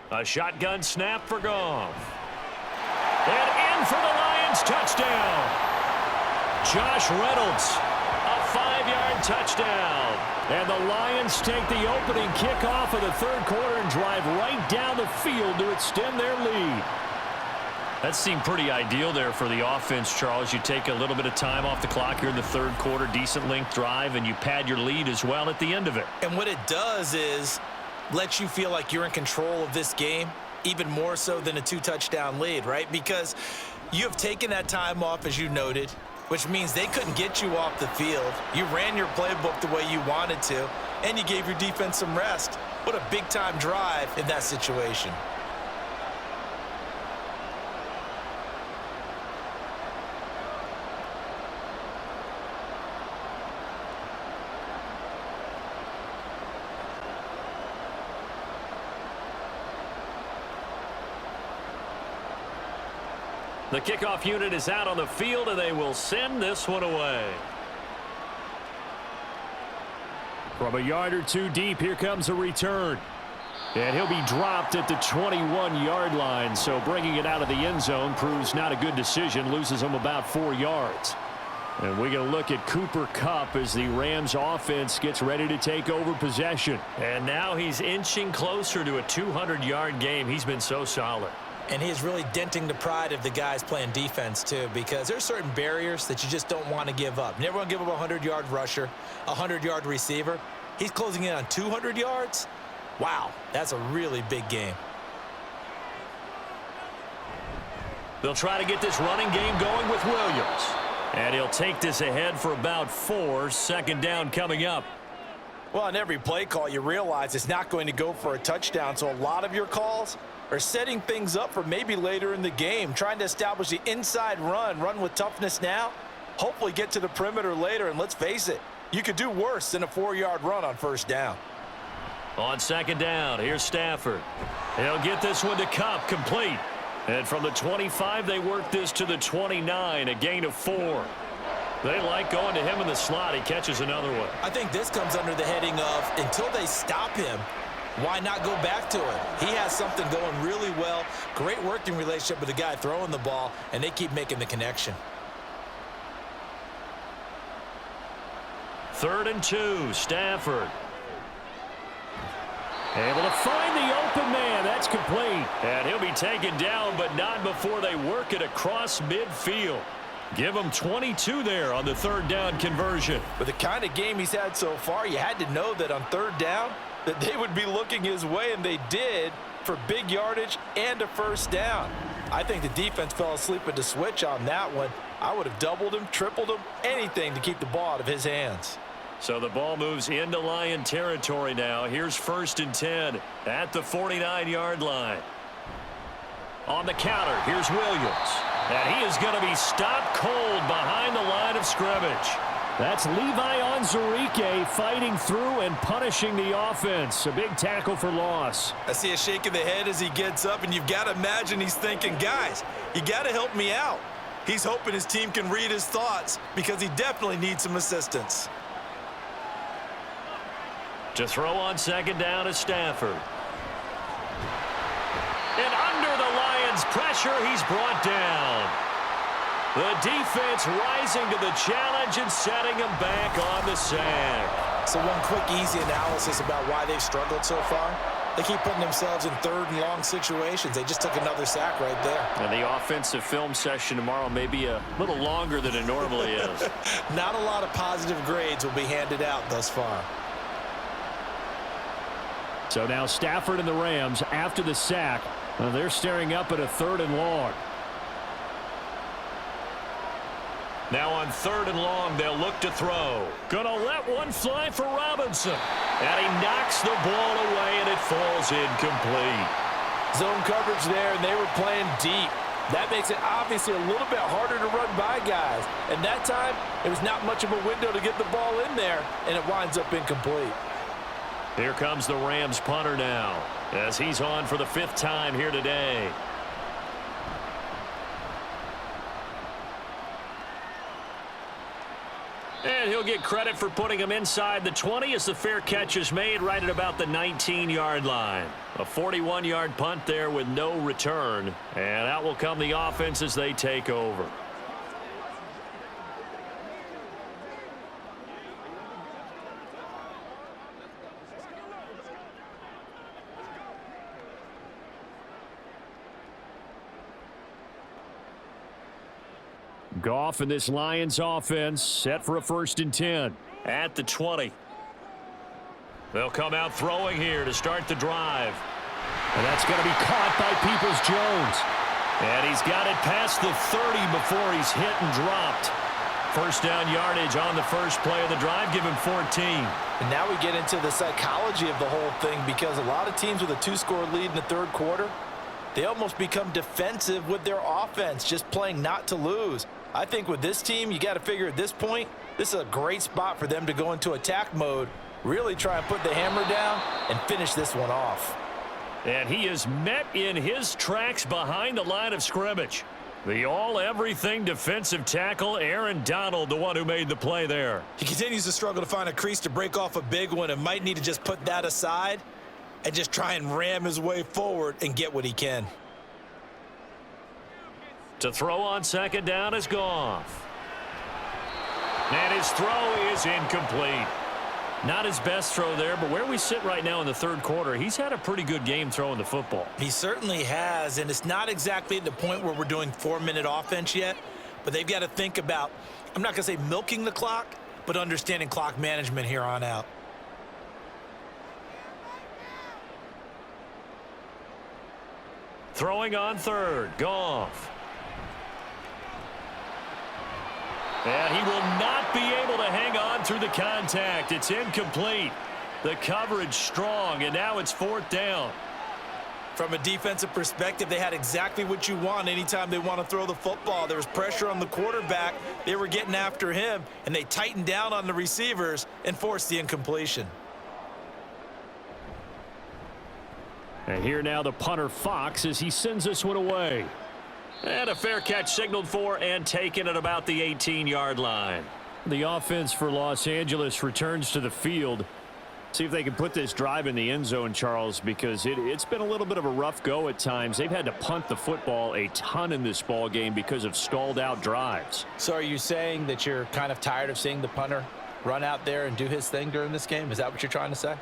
A shotgun snap for Goff. And in for the Lions touchdown. Josh Reynolds, a 5-yard touchdown. And the Lions take the opening kickoff of the 3rd quarter and drive right down the field to extend their lead. That seemed pretty ideal there for the offense, Charles. You take a little bit of time off the clock here in the 3rd quarter, decent length drive, and you pad your lead as well at the end of it. And what it does is let you feel like you're in control of this game, even more so than a 2-touchdown lead, right? Because you have taken that time off, as you noted, which means they couldn't get you off the field. You ran your playbook the way you wanted to, and you gave your defense some rest. What a big-time drive in that situation. The kickoff unit is out on the field, and they will send this one away. From a yard or 2 deep, here comes a return. And he'll be dropped at the 21-yard line, so bringing it out of the end zone proves not a good decision, loses him about 4 yards. And we're going to look at Cooper Kupp as the Rams offense gets ready to take over possession. And now he's inching closer to a 200-yard game. He's been so solid. And he is really denting the pride of the guys playing defense, too, because there's certain barriers that you just don't want to give up. You never want to give up a 100-yard rusher, a 100-yard receiver. He's closing in on 200 yards. Wow, that's a really big game. They'll try to get this running game going with Williams. And he'll take this ahead for about 4. 2nd down coming up. Well, on every play call, you realize it's not going to go for a touchdown, so a lot of your calls are setting things up for maybe later in the game, trying to establish the inside run with toughness now, hopefully get to the perimeter later, and let's face it, you could do worse than a 4-yard run on 1st down. On 2nd down, here's Stafford. He'll get this one to Kupp, complete. And from the 25, they work this to the 29, a gain of 4. They like going to him in the slot. He catches another one. I think this comes under the heading of, until they stop him, why not go back to it? He has something going really well. Great working relationship with the guy throwing the ball, and they keep making the connection. 3rd and 2, Stafford. Able to find the open man. That's complete. And he'll be taken down, but not before they work it across midfield. Give him 22 there on the 3rd down conversion. With the kind of game he's had so far, you had to know that on 3rd down, that they would be looking his way, and they did, for big yardage and a 1st down. I think the defense fell asleep at the switch on that one. I would have doubled him, tripled him, anything to keep the ball out of his hands. So the ball moves into Lion territory now. Here's 1st and 10 at the 49-yard line. On the counter, here's Williams. And he is going to be stopped cold behind the line of scrimmage. That's Levi Onwuzurike fighting through and punishing the offense. A big tackle for loss. I see a shake of the head as he gets up, and you've got to imagine he's thinking, guys, you got to help me out. He's hoping his team can read his thoughts because he definitely needs some assistance. To throw on 2nd down is Stafford. And under the Lions' pressure, he's brought down. The defense rising to the challenge and setting him back on the sack. So one quick, easy analysis about why they've struggled so far. They keep putting themselves in 3rd and long situations. They just took another sack right there. And the offensive film session tomorrow may be a little longer than it normally is. Not a lot of positive grades will be handed out thus far. So now Stafford and the Rams after the sack. They're staring up at a 3rd and long. Now on 3rd and long, they'll look to throw. Gonna let one fly for Robinson. And he knocks the ball away, and it falls incomplete. Zone coverage there, and they were playing deep. That makes it obviously a little bit harder to run by guys. And that time, it was not much of a window to get the ball in there, and it winds up incomplete. Here comes the Rams punter now, as he's on for the 5th time here today. And he'll get credit for putting him inside the 20 as the fair catch is made right at about the 19-yard line. A 41-yard punt there with no return. And out will come the offense as they take over. Goff and this Lions offense set for a 1st and 10 at the 20. They'll come out throwing here to start the drive. And that's going to be caught by Peoples-Jones. And he's got it past the 30 before he's hit and dropped. 1st down yardage on the first play of the drive. Give him 14. And now we get into the psychology of the whole thing because a lot of teams with a 2-score lead in the 3rd quarter, they almost become defensive with their offense, just playing not to lose. I think with this team, you got to figure at this point, this is a great spot for them to go into attack mode, really try and put the hammer down and finish this one off. And he is met in his tracks behind the line of scrimmage. The all-everything defensive tackle, Aaron Donald, the one who made the play there. He continues to struggle to find a crease to break off a big one and might need to just put that aside and just try and ram his way forward and get what he can. To throw on 2nd down is Goff. And his throw is incomplete. Not his best throw there, but where we sit right now in the 3rd quarter, he's had a pretty good game throwing the football. He certainly has, and it's not exactly at the point where we're doing 4-minute offense yet, but they've got to think about, I'm not going to say milking the clock, but understanding clock management here on out. Throwing on 3rd, Goff. And he will not be able to hang on through the contact. It's incomplete. The coverage strong, and now it's 4th down. From a defensive perspective, they had exactly what you want anytime they want to throw the football. There was pressure on the quarterback. They were getting after him, and they tightened down on the receivers and forced the incompletion. And here now the punter Fox as he sends this one away. And a fair catch signaled for and taken at about the 18-yard line. The offense for Los Angeles returns to the field. See if they can put this drive in the end zone, Charles, because it's been a little bit of a rough go at times. They've had to punt the football a ton in this ball game because of stalled out drives. So are you saying that you're kind of tired of seeing the punter run out there and do his thing during this game? Is that what you're trying to say?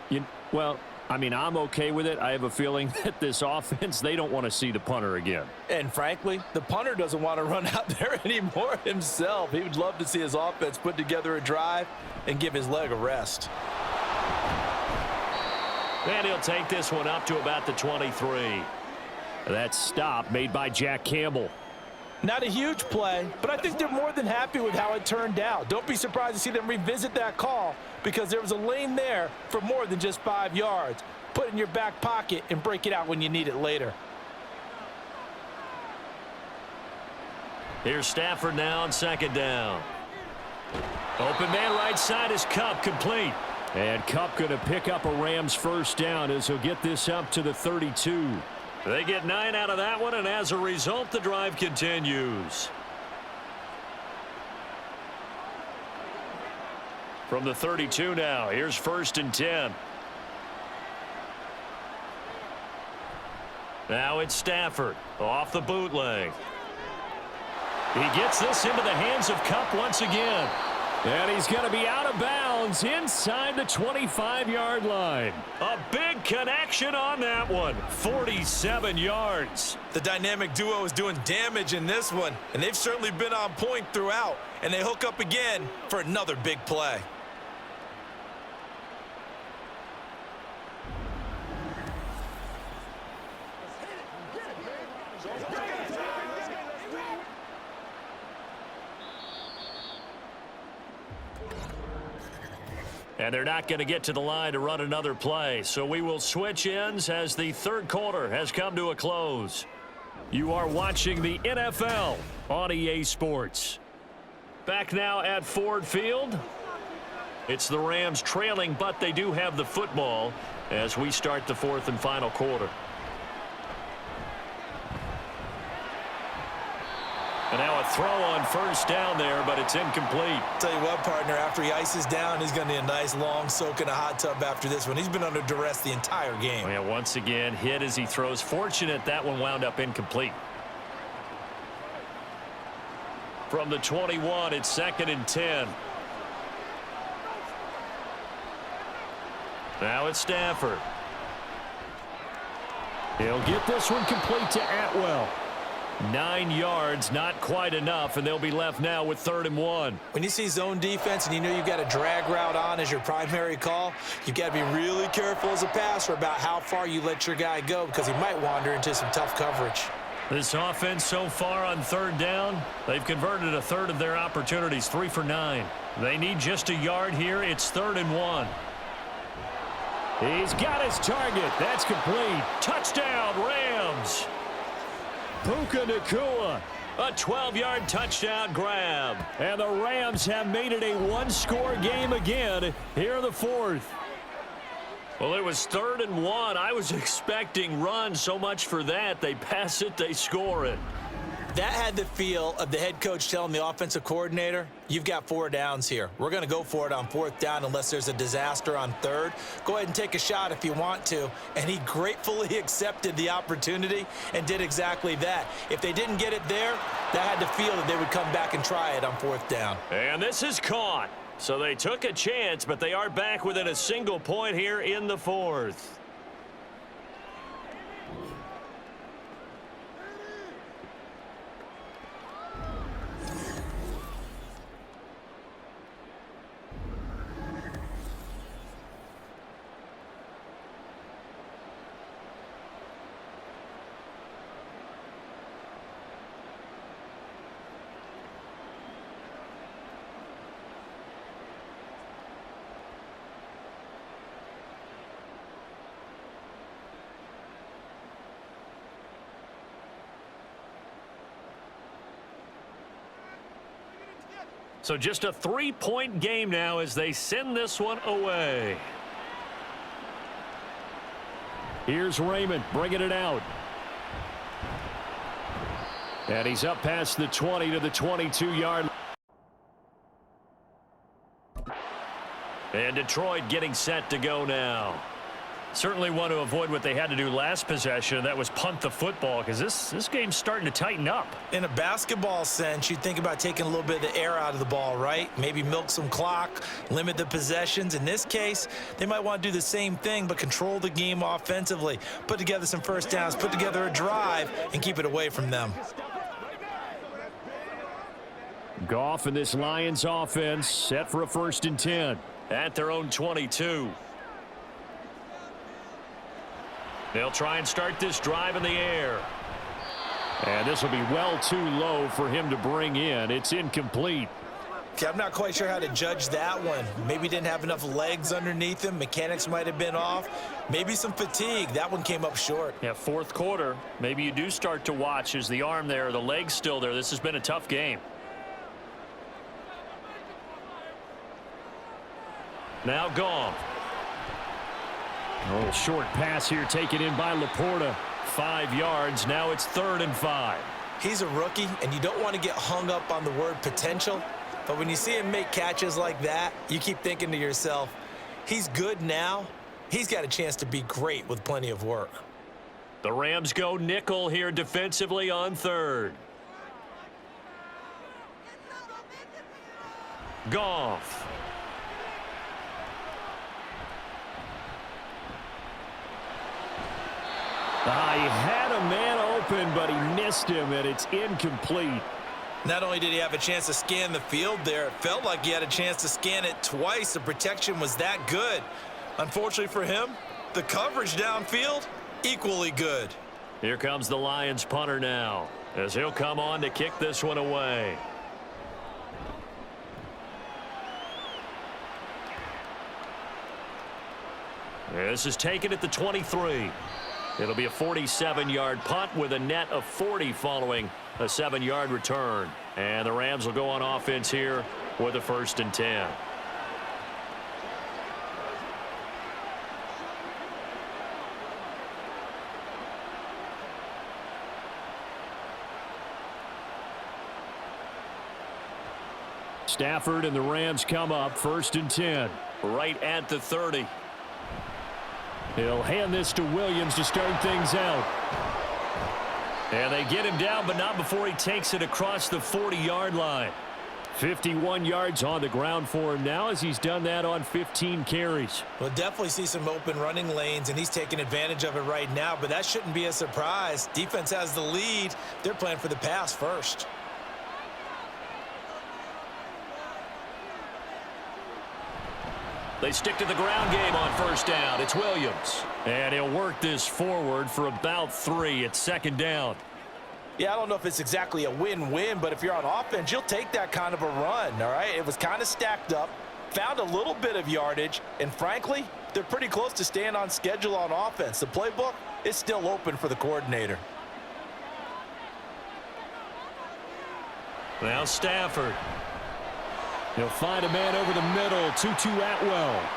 Well, I mean, I'm okay with it. I have a feeling that this offense, they don't want to see the punter again. And frankly, the punter doesn't want to run out there anymore himself. He would love to see his offense put together a drive and give his leg a rest. And he'll take this one up to about the 23. That stop made by Jack Campbell. Not a huge play, but I think they're more than happy with how it turned out. Don't be surprised to see them revisit that call because there was a lane there for more than just 5 yards. Put it in your back pocket and break it out when you need it later. Here's Stafford now on second down. Open man right side is Kupp, complete. And Kupp going to pick up a Rams first down as he'll get this up to the 32. They get 9 out of that one, and as a result, the drive continues. From the 32 now, here's 1st and 10. Now it's Stafford off the bootleg. He gets this into the hands of Kupp once again. And he's going to be out of bounds inside the 25-yard line. A big connection on that one. 47 yards. The dynamic duo is doing damage in this one, and they've certainly been on point throughout. And they hook up again for another big play. And they're not going to get to the line to run another play. So we will switch ends as the third quarter has come to a close. You are watching the NFL on EA Sports. Back now at Ford Field. It's the Rams trailing, but they do have the football as we start the 4th and final quarter. And now a throw on first down there, but it's incomplete. Tell you what, partner, after he ices down, he's going to need a nice long soak in a hot tub after this one. He's been under duress the entire game. Yeah, once again, hit as he throws. Fortunate that one wound up incomplete. From the 21, it's 2nd and 10. Now it's Stafford. He'll get this one complete to Atwell. 9 yards, not quite enough, and they'll be left now with 3rd and 1. When you see zone defense and you know you've got a drag route on as your primary call, you've got to be really careful as a passer about how far you let your guy go because he might wander into some tough coverage. This offense so far on 3rd down, they've converted a third of their opportunities, 3 for 9. They need just a yard here. It's 3rd and 1. He's got his target. That's complete. Touchdown, Rams. Puka Nacua, a 12-yard touchdown grab. And the Rams have made it a one-score game again here in the 4th. Well, it was 3rd and 1. I was expecting runs, so much for that. They pass it, they score it. That had the feel of the head coach telling the offensive coordinator, you've got 4 downs here. We're going to go for it on 4th down unless there's a disaster on 3rd. Go ahead and take a shot if you want to. And he gratefully accepted the opportunity and did exactly that. If they didn't get it there, that had the feel that they would come back and try it on 4th down. And this is caught. So they took a chance, but they are back within a single point here in the 4th. So just a 3-point game now as they send this one away. Here's Raymond bringing it out. And he's up past the 20 to the 22-yard line. And Detroit getting set to go now. Certainly want to avoid what they had to do last possession. That was punt the football because this game's starting to tighten up. In a basketball sense, you think about taking a little bit of the air out of the ball, right? Maybe milk some clock, limit the possessions. In this case, they might want to do the same thing but control the game offensively. Put together some first downs, put together a drive, and keep it away from them. Goff and this Lions offense set for a 1st and 10 at their own 22. They'll try and start this drive in the air. And this will be well too low for him to bring in. It's incomplete. Okay, I'm not quite sure how to judge that one. Maybe didn't have enough legs underneath him. Mechanics might have been off. Maybe some fatigue. That one came up short. Yeah, fourth quarter. Maybe you do start to watch. Is the arm there, the leg's still there? This has been a tough game. Now Goff. A little short pass here taken in by Laporta. 5 yards. Now it's 3rd and 5. He's a rookie, and you don't want to get hung up on the word potential. But when you see him make catches like that, you keep thinking to yourself, he's good now. He's got a chance to be great with plenty of work. The Rams go nickel here defensively on 3rd. Goff. He had a man open, but he missed him, and it's incomplete. Not only did he have a chance to scan the field there, it felt like he had a chance to scan it twice. The protection was that good. Unfortunately for him, the coverage downfield, equally good. Here comes the Lions punter now, as he'll come on to kick this one away. This is taken at the 23. It'll be a 47-yard punt with a net of 40 following a 7-yard return. And the Rams will go on offense here with a 1st and 10. Stafford and the Rams come up 1st and 10. Right at the 30. He'll hand this to Williams to start things out. And they get him down, but not before he takes it across the 40-yard line. 51 yards on the ground for him now as he's done that on 15 carries. We'll definitely see some open running lanes, and he's taking advantage of it right now, but that shouldn't be a surprise. Defense has the lead. They're playing for the pass first. They stick to the ground game on 1st down. It's Williams. And he'll work this forward for about 3. It's 2nd down. Yeah, I don't know if it's exactly a win-win, but if you're on offense, you'll take that kind of a run, all right? It was kind of stacked up, found a little bit of yardage, and frankly, they're pretty close to staying on schedule on offense. The playbook is still open for the coordinator. Now Stafford. He'll find a man over the middle. 2-2 Atwell.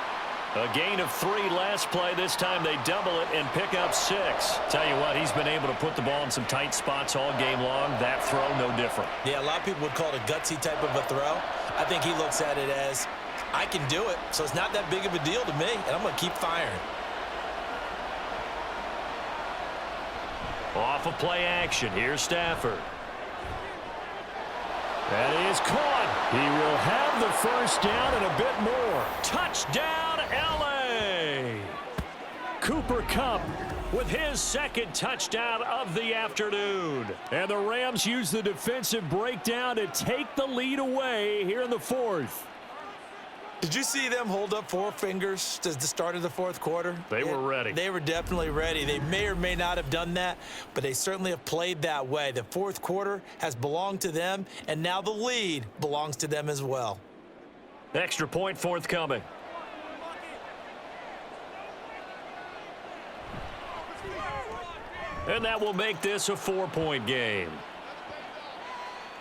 A gain of 3 last play. This time they double it and pick up 6. Tell you what, he's been able to put the ball in some tight spots all game long. That throw, no different. Yeah, a lot of people would call it a gutsy type of a throw. I think he looks at it as, I can do it, so it's not that big of a deal to me, and I'm going to keep firing. Off of play action. Here's Stafford. That is caught. He will have the 1st down and a bit more. Touchdown, L.A. Cooper Kupp with his 2nd touchdown of the afternoon. And the Rams use the defensive breakdown to take the lead away here in the 4th. Did you see them hold up 4 fingers to the start of the 4th quarter? They were ready. They were definitely ready. They may or may not have done that, but they certainly have played that way. The 4th quarter has belonged to them, and now the lead belongs to them as well. Extra point forthcoming. And that will make this a 4-point game.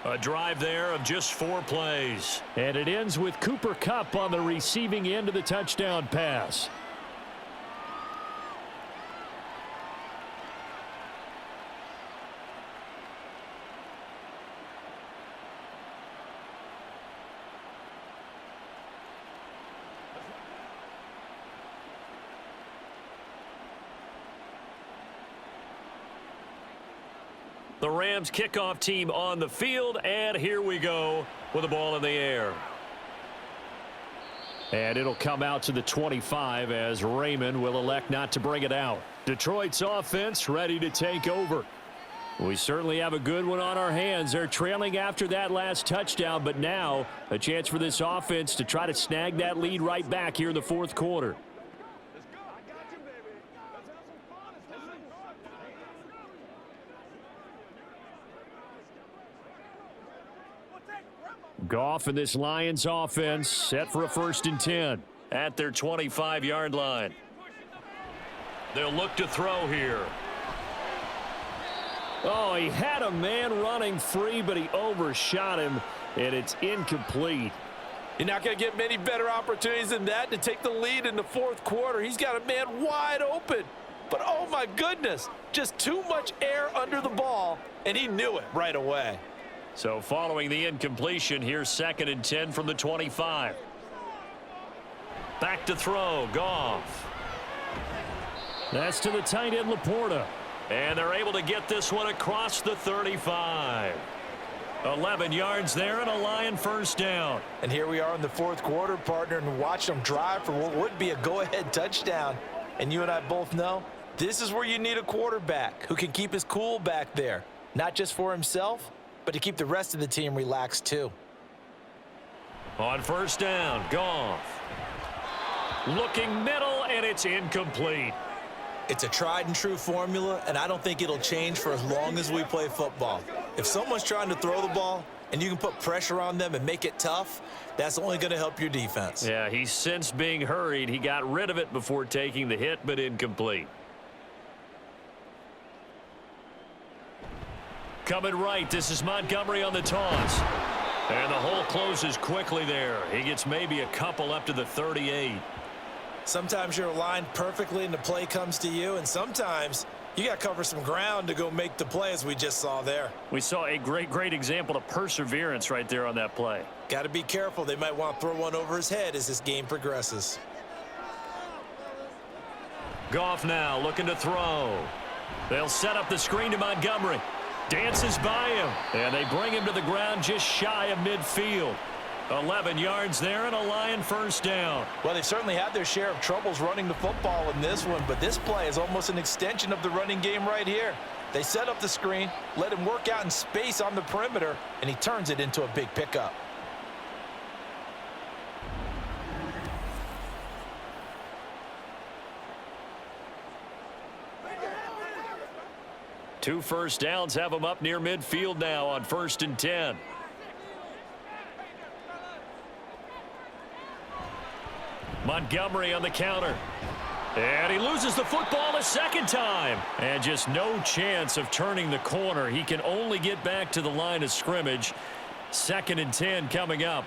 A drive there of just 4 plays. And it ends with Cooper Kupp on the receiving end of the touchdown pass. The Rams kickoff team on the field, and here we go with the ball in the air. And it'll come out to the 25 as Raymond will elect not to bring it out. Detroit's offense ready to take over. We certainly have a good one on our hands. They're trailing after that last touchdown, but now a chance for this offense to try to snag that lead right back here in the 4th quarter. Goff and this Lions offense set for a 1st and 10 at their 25-yard line. They'll look to throw here. Oh, he had a man running free, but he overshot him, and it's incomplete. You're not going to get many better opportunities than that to take the lead in the 4th quarter. He's got a man wide open. But, oh, my goodness, just too much air under the ball, and he knew it right away. So following the incompletion, here's 2nd and 10 from the 25. Back to throw, Goff. That's to the tight end, Laporta. And they're able to get this one across the 35. 11 yards there and a Lion 1st down. And here we are in the 4th quarter, partner, and watch them drive for what would be a go-ahead touchdown. And you and I both know this is where you need a quarterback who can keep his cool back there, not just for himself, but to keep the rest of the team relaxed too. On 1st down, Goff. Looking middle, and it's incomplete. It's a tried-and-true formula, and I don't think it'll change for as long as we play football. If someone's trying to throw the ball and you can put pressure on them and make it tough, that's only going to help your defense. Yeah, he's since being hurried. He got rid of it before taking the hit, but incomplete. Coming right, this is Montgomery on the toss. And the hole closes quickly there. He gets maybe a couple up to the 38. Sometimes you're aligned perfectly and the play comes to you, and sometimes you got to cover some ground to go make the play, as we just saw there. We saw a great example of perseverance right there on that play. Got to be careful. They might want to throw one over his head as this game progresses. Goff now looking to throw. They'll set up the screen to Montgomery. Dances by him, and they bring him to the ground just shy of midfield. 11 yards there and a Lion 1st down. Well, they've certainly had their share of troubles running the football in this one, but this play is almost an extension of the running game right here. They set up the screen, let him work out in space on the perimeter, and he turns it into a big pickup. Two 1st downs have him up near midfield now on 1st and 10. Montgomery on the counter. And he loses the football a 2nd time. And just no chance of turning the corner. He can only get back to the line of scrimmage. 2nd and 10 coming up.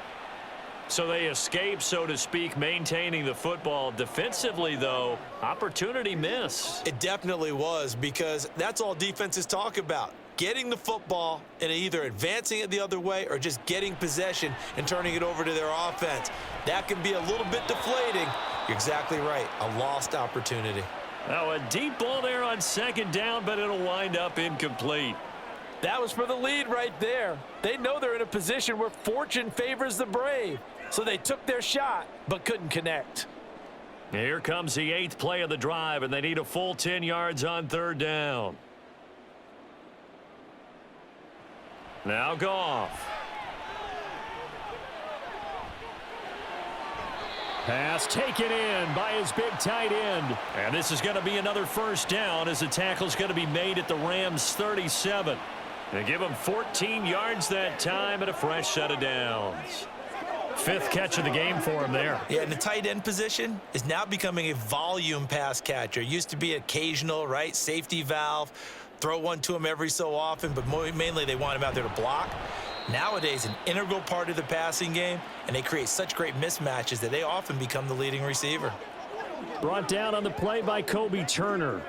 So they escape, so to speak, maintaining the football. Defensively, though, opportunity miss. It definitely was, because that's all defenses talk about. Getting the football and either advancing it the other way or just getting possession and turning it over to their offense. That can be a little bit deflating. You're exactly right. A lost opportunity. Now, a deep ball there on 2nd down, but it'll wind up incomplete. That was for the lead right there. They know they're in a position where fortune favors the brave. So they took their shot, but couldn't connect. Here comes the 8th play of the drive, and they need a full 10 yards on 3rd down. Now Goff. Pass taken in by his big tight end. And this is going to be another 1st down as the tackle's going to be made at the Rams' 37. They give him 14 yards that time and a fresh set of downs. 5th catch of the game for him there. Yeah, and the tight end position is now becoming a volume pass catcher. Used to be occasional, right? Safety valve. Throw one to him every so often, but mainly they want him out there to block. Nowadays, an integral part of the passing game, and they create such great mismatches that they often become the leading receiver. Brought down on the play by Kobe Turner.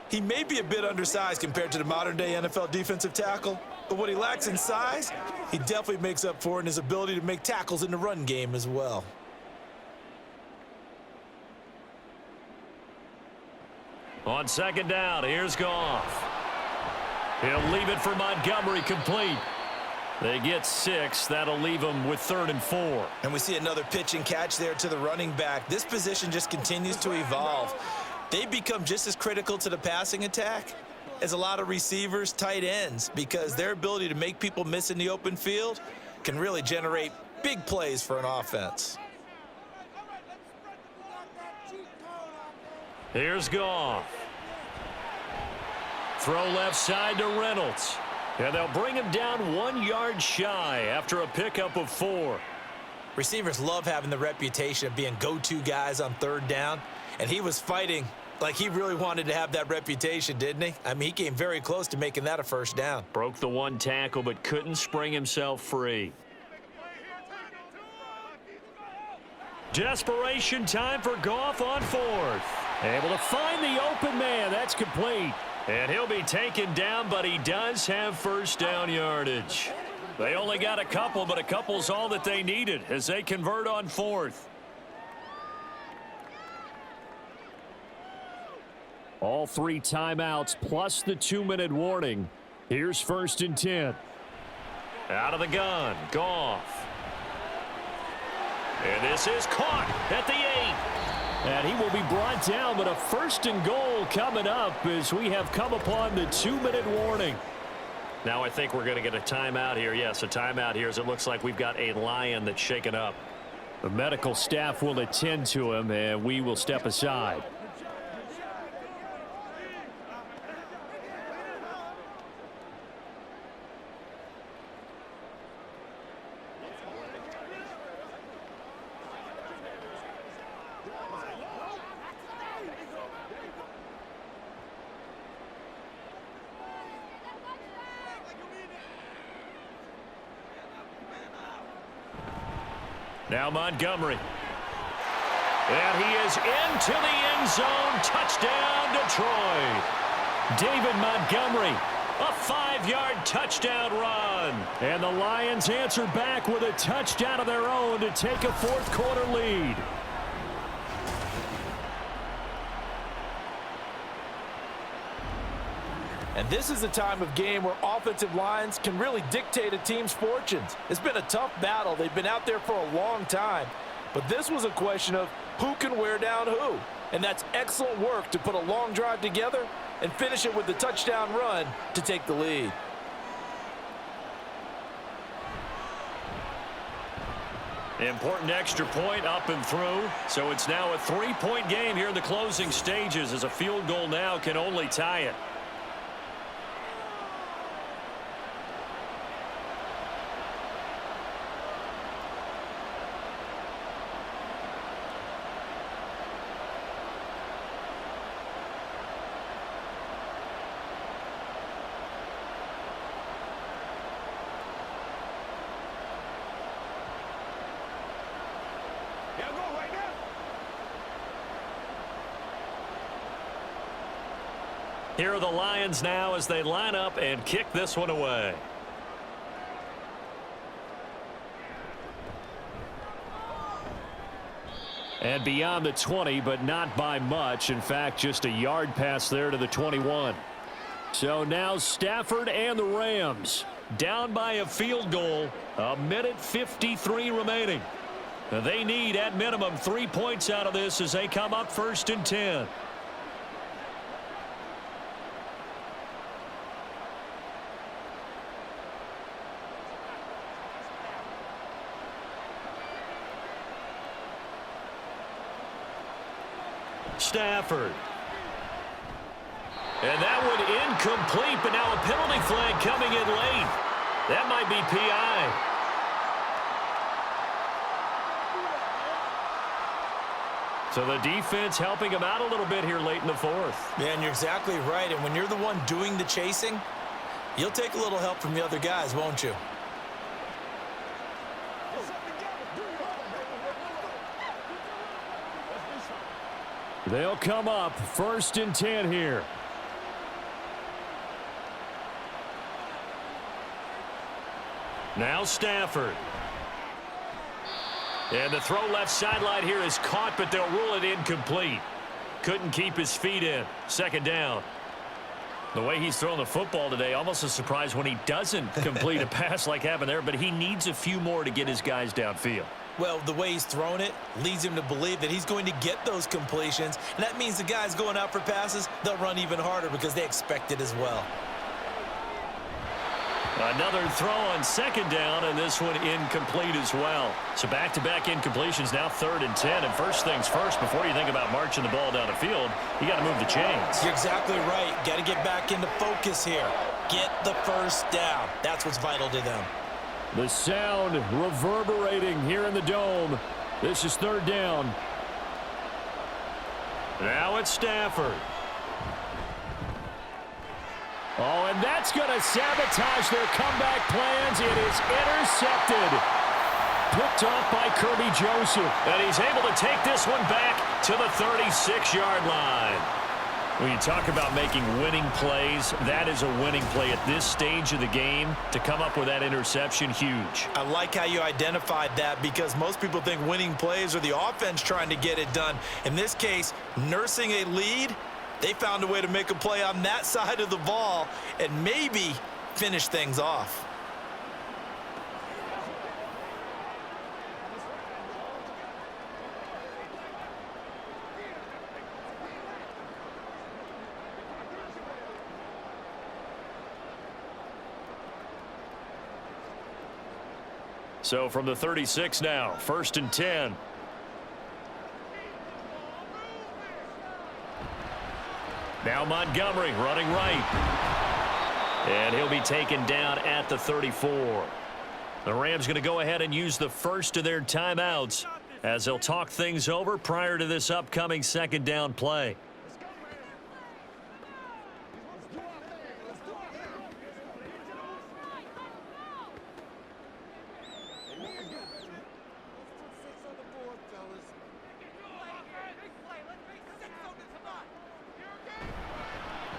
He may be a bit undersized compared to the modern-day NFL defensive tackle, but what he lacks in size, he definitely makes up for in his ability to make tackles in the run game as well. On 2nd down, here's Goff. He'll leave it for Montgomery, complete. They get 6. That'll leave them with 3rd and 4. And we see another pitch and catch there to the running back. This position just continues to evolve. They become just as critical to the passing attack as a lot of receivers, tight ends, because their ability to make people miss in the open field can really generate big plays for an offense. Here's Goff. Throw left side to Reynolds. And they'll bring him down 1 yard shy after a pickup of 4. Receivers love having the reputation of being go-to guys on third down, and he was fighting like he really wanted to have that reputation, didn't he? I mean, he came very close to making that a first down. Broke the 1 tackle, but couldn't spring himself free. Desperation time for Goff on 4th. Able to find the open man. That's complete. And he'll be taken down, but he does have first down yardage. They only got a couple, but a couple's all that they needed as they convert on 4th. All 3 timeouts plus the 2-minute warning. Here's 1st and 10. Out of the gun, Goff. And this is caught at the 8. And he will be brought down, but a 1st and goal coming up as we have come upon the 2-minute warning. Now I think we're going to get a timeout here. Yes, a timeout here as it looks like we've got a Lion that's shaken up. The medical staff will attend to him, and we will step aside. Now Montgomery. And he is into the end zone. Touchdown, Detroit. David Montgomery, a 5-yard touchdown run. And the Lions answer back with a touchdown of their own to take a 4th quarter lead. And this is a time of game where offensive lines can really dictate a team's fortunes. It's been a tough battle. They've been out there for a long time. But this was a question of who can wear down who. And that's excellent work to put a long drive together and finish it with the touchdown run to take the lead. Important extra point up and through. So it's now a 3-point game here in the closing stages as a field goal now can only tie it. Here are the Lions now as they line up and kick this one away. And beyond the 20, but not by much. In fact, just a yard pass there to the 21. So now Stafford and the Rams down by a field goal. 1:53 remaining. They need at minimum 3 points out of this as they come up 1st and 10. Stafford. And that one incomplete, but now a penalty flag coming in late. That might be PI. So the defense helping him out a little bit here late in the 4th. Man, you're exactly right. And when you're the one doing the chasing, you'll take a little help from the other guys, won't you? They'll come up 1st and 10 here. Now Stafford. And the throw left sideline here is caught, but they'll rule it incomplete. Couldn't keep his feet in. 2nd down. The way he's throwing the football today, almost a surprise when he doesn't complete a pass like happened there, but he needs a few more to get his guys downfield. Well, the way he's thrown it leads him to believe that he's going to get those completions. And that means the guys going out for passes, they'll run even harder because they expect it as well. Another throw on 2nd down, and this one incomplete as well. So back-to-back incompletions, now 3rd and 10. And first things first, before you think about marching the ball down the field, you got to move the chains. You're exactly right. Got to get back into focus here. Get the first down. That's what's vital to them. The sound reverberating here in the dome. This is third down. Now it's Stafford. Oh, and that's going to sabotage their comeback plans. It is intercepted. Picked off by Kirby Joseph. And he's able to take this one back to the 36-yard line. When you talk about making winning plays, that is a winning play at this stage of the game. To come up with that interception, huge. I like how you identified that because most people think winning plays are the offense trying to get it done. In this case, nursing a lead, they found a way to make a play on that side of the ball and maybe finish things off. So from the 36 now, 1st and 10. Now Montgomery running right. And he'll be taken down at the 34. The Rams going to go ahead and use the first of their timeouts as they'll talk things over prior to this upcoming second down play.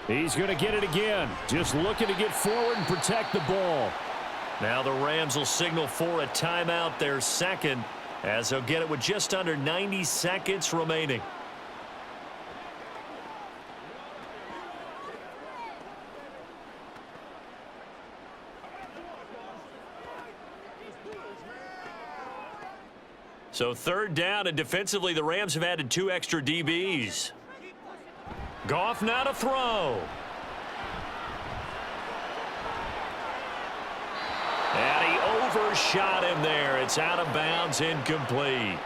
He's going to get it again. Just looking to get forward and protect the ball. Now the Rams will signal for a timeout, their second, as they'll get it with just under 90 seconds remaining. So third down, and defensively the Rams have added 2 extra DBs. Goff now to throw. And he overshot him there. It's out of bounds, incomplete.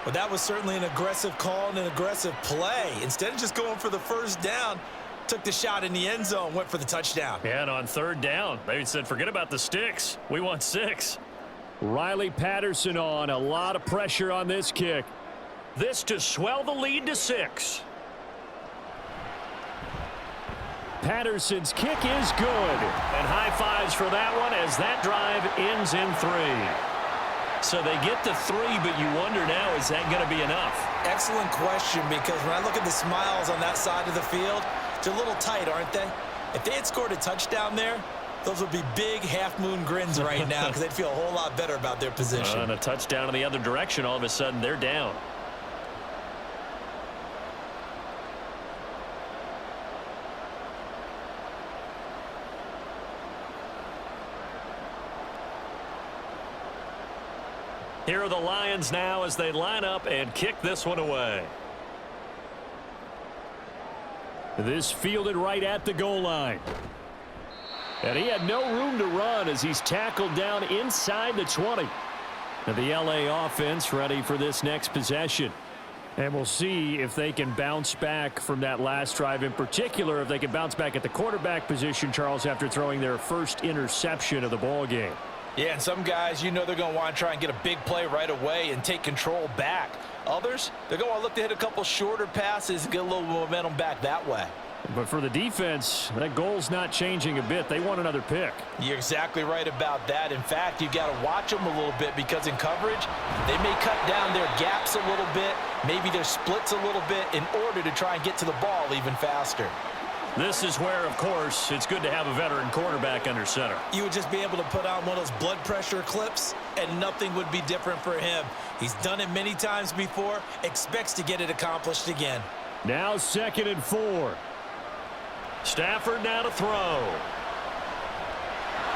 Well, that was certainly an aggressive call and an aggressive play. Instead of just going for the first down, took the shot in the end zone, went for the touchdown. Yeah, and on third down, they said, forget about the sticks. We want 6. Riley Patterson on. A lot of pressure on this kick. This to swell the lead to 6. Patterson's kick is good. And high fives for that one as that drive ends in 3. So they get the 3, but you wonder now, is that going to be enough? Excellent question, because when I look at the smiles on that side of the field, they're a little tight, aren't they? If they had scored a touchdown there, those would be big half-moon grins right now because they'd feel a whole lot better about their position. And a touchdown in the other direction, all of a sudden they're down. Here are the Lions now as they line up and kick this one away. This fielded right at the goal line. And he had no room to run as he's tackled down inside the 20. And the LA offense ready for this next possession. And we'll see if they can bounce back from that last drive, in particular if they can bounce back at the quarterback position, Charles, after throwing their first interception of the ball game. Yeah, and some guys, you know they're going to want to try and get a big play right away and take control back. Others, they're going to look to hit a couple shorter passes and get a little momentum back that way. But for the defense, that goal's not changing a bit. They want another pick. You're exactly right about that. In fact, you've got to watch them a little bit because in coverage, they may cut down their gaps a little bit, maybe their splits a little bit in order to try and get to the ball even faster. This is where, of course, it's good to have a veteran quarterback under center. You would just be able to put on one of those blood pressure clips, and nothing would be different for him. He's done it many times before, expects to get it accomplished again. Now 2nd and 4. Stafford now to throw.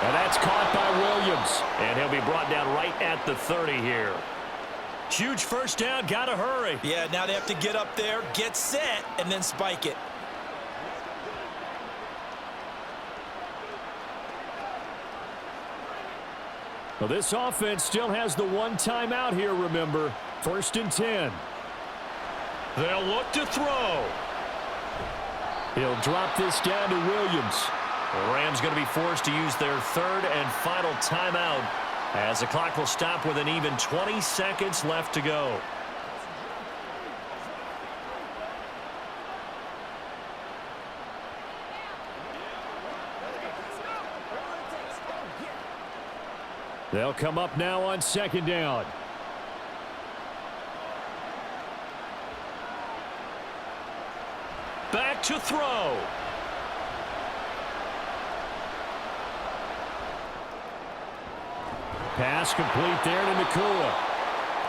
And that's caught by Williams. And he'll be brought down right at the 30 here. Huge first down, got to hurry. Yeah, now they have to get up there, get set, and then spike it. Well, this offense still has the one timeout here, remember. 1st and 10. They'll look to throw. He'll drop this down to Williams. The Rams going to be forced to use their third and final timeout as the clock will stop with an even 20 seconds left to go. They'll come up now on second down. Back to throw. Pass complete there to Nakua.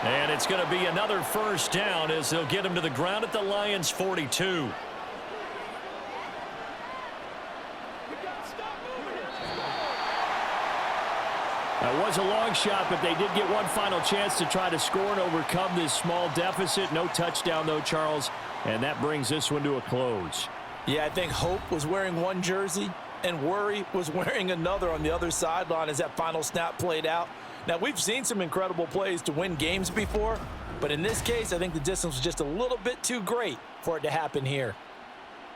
And it's going to be another first down as they'll get him to the ground at the Lions' 42. That was a long shot, but they did get one final chance to try to score and overcome this small deficit. No touchdown, though, Charles, and that brings this one to a close. Yeah, I think hope was wearing one jersey and worry was wearing another on the other sideline as that final snap played out. Now, we've seen some incredible plays to win games before, but in this case, I think the distance was just a little bit too great for it to happen here.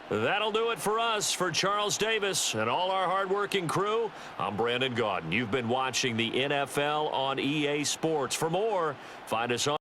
That'll do it for us. For Charles Davis and all our hardworking crew, I'm Brandon Gaudin. You've been watching the NFL on EA Sports. For more, find us on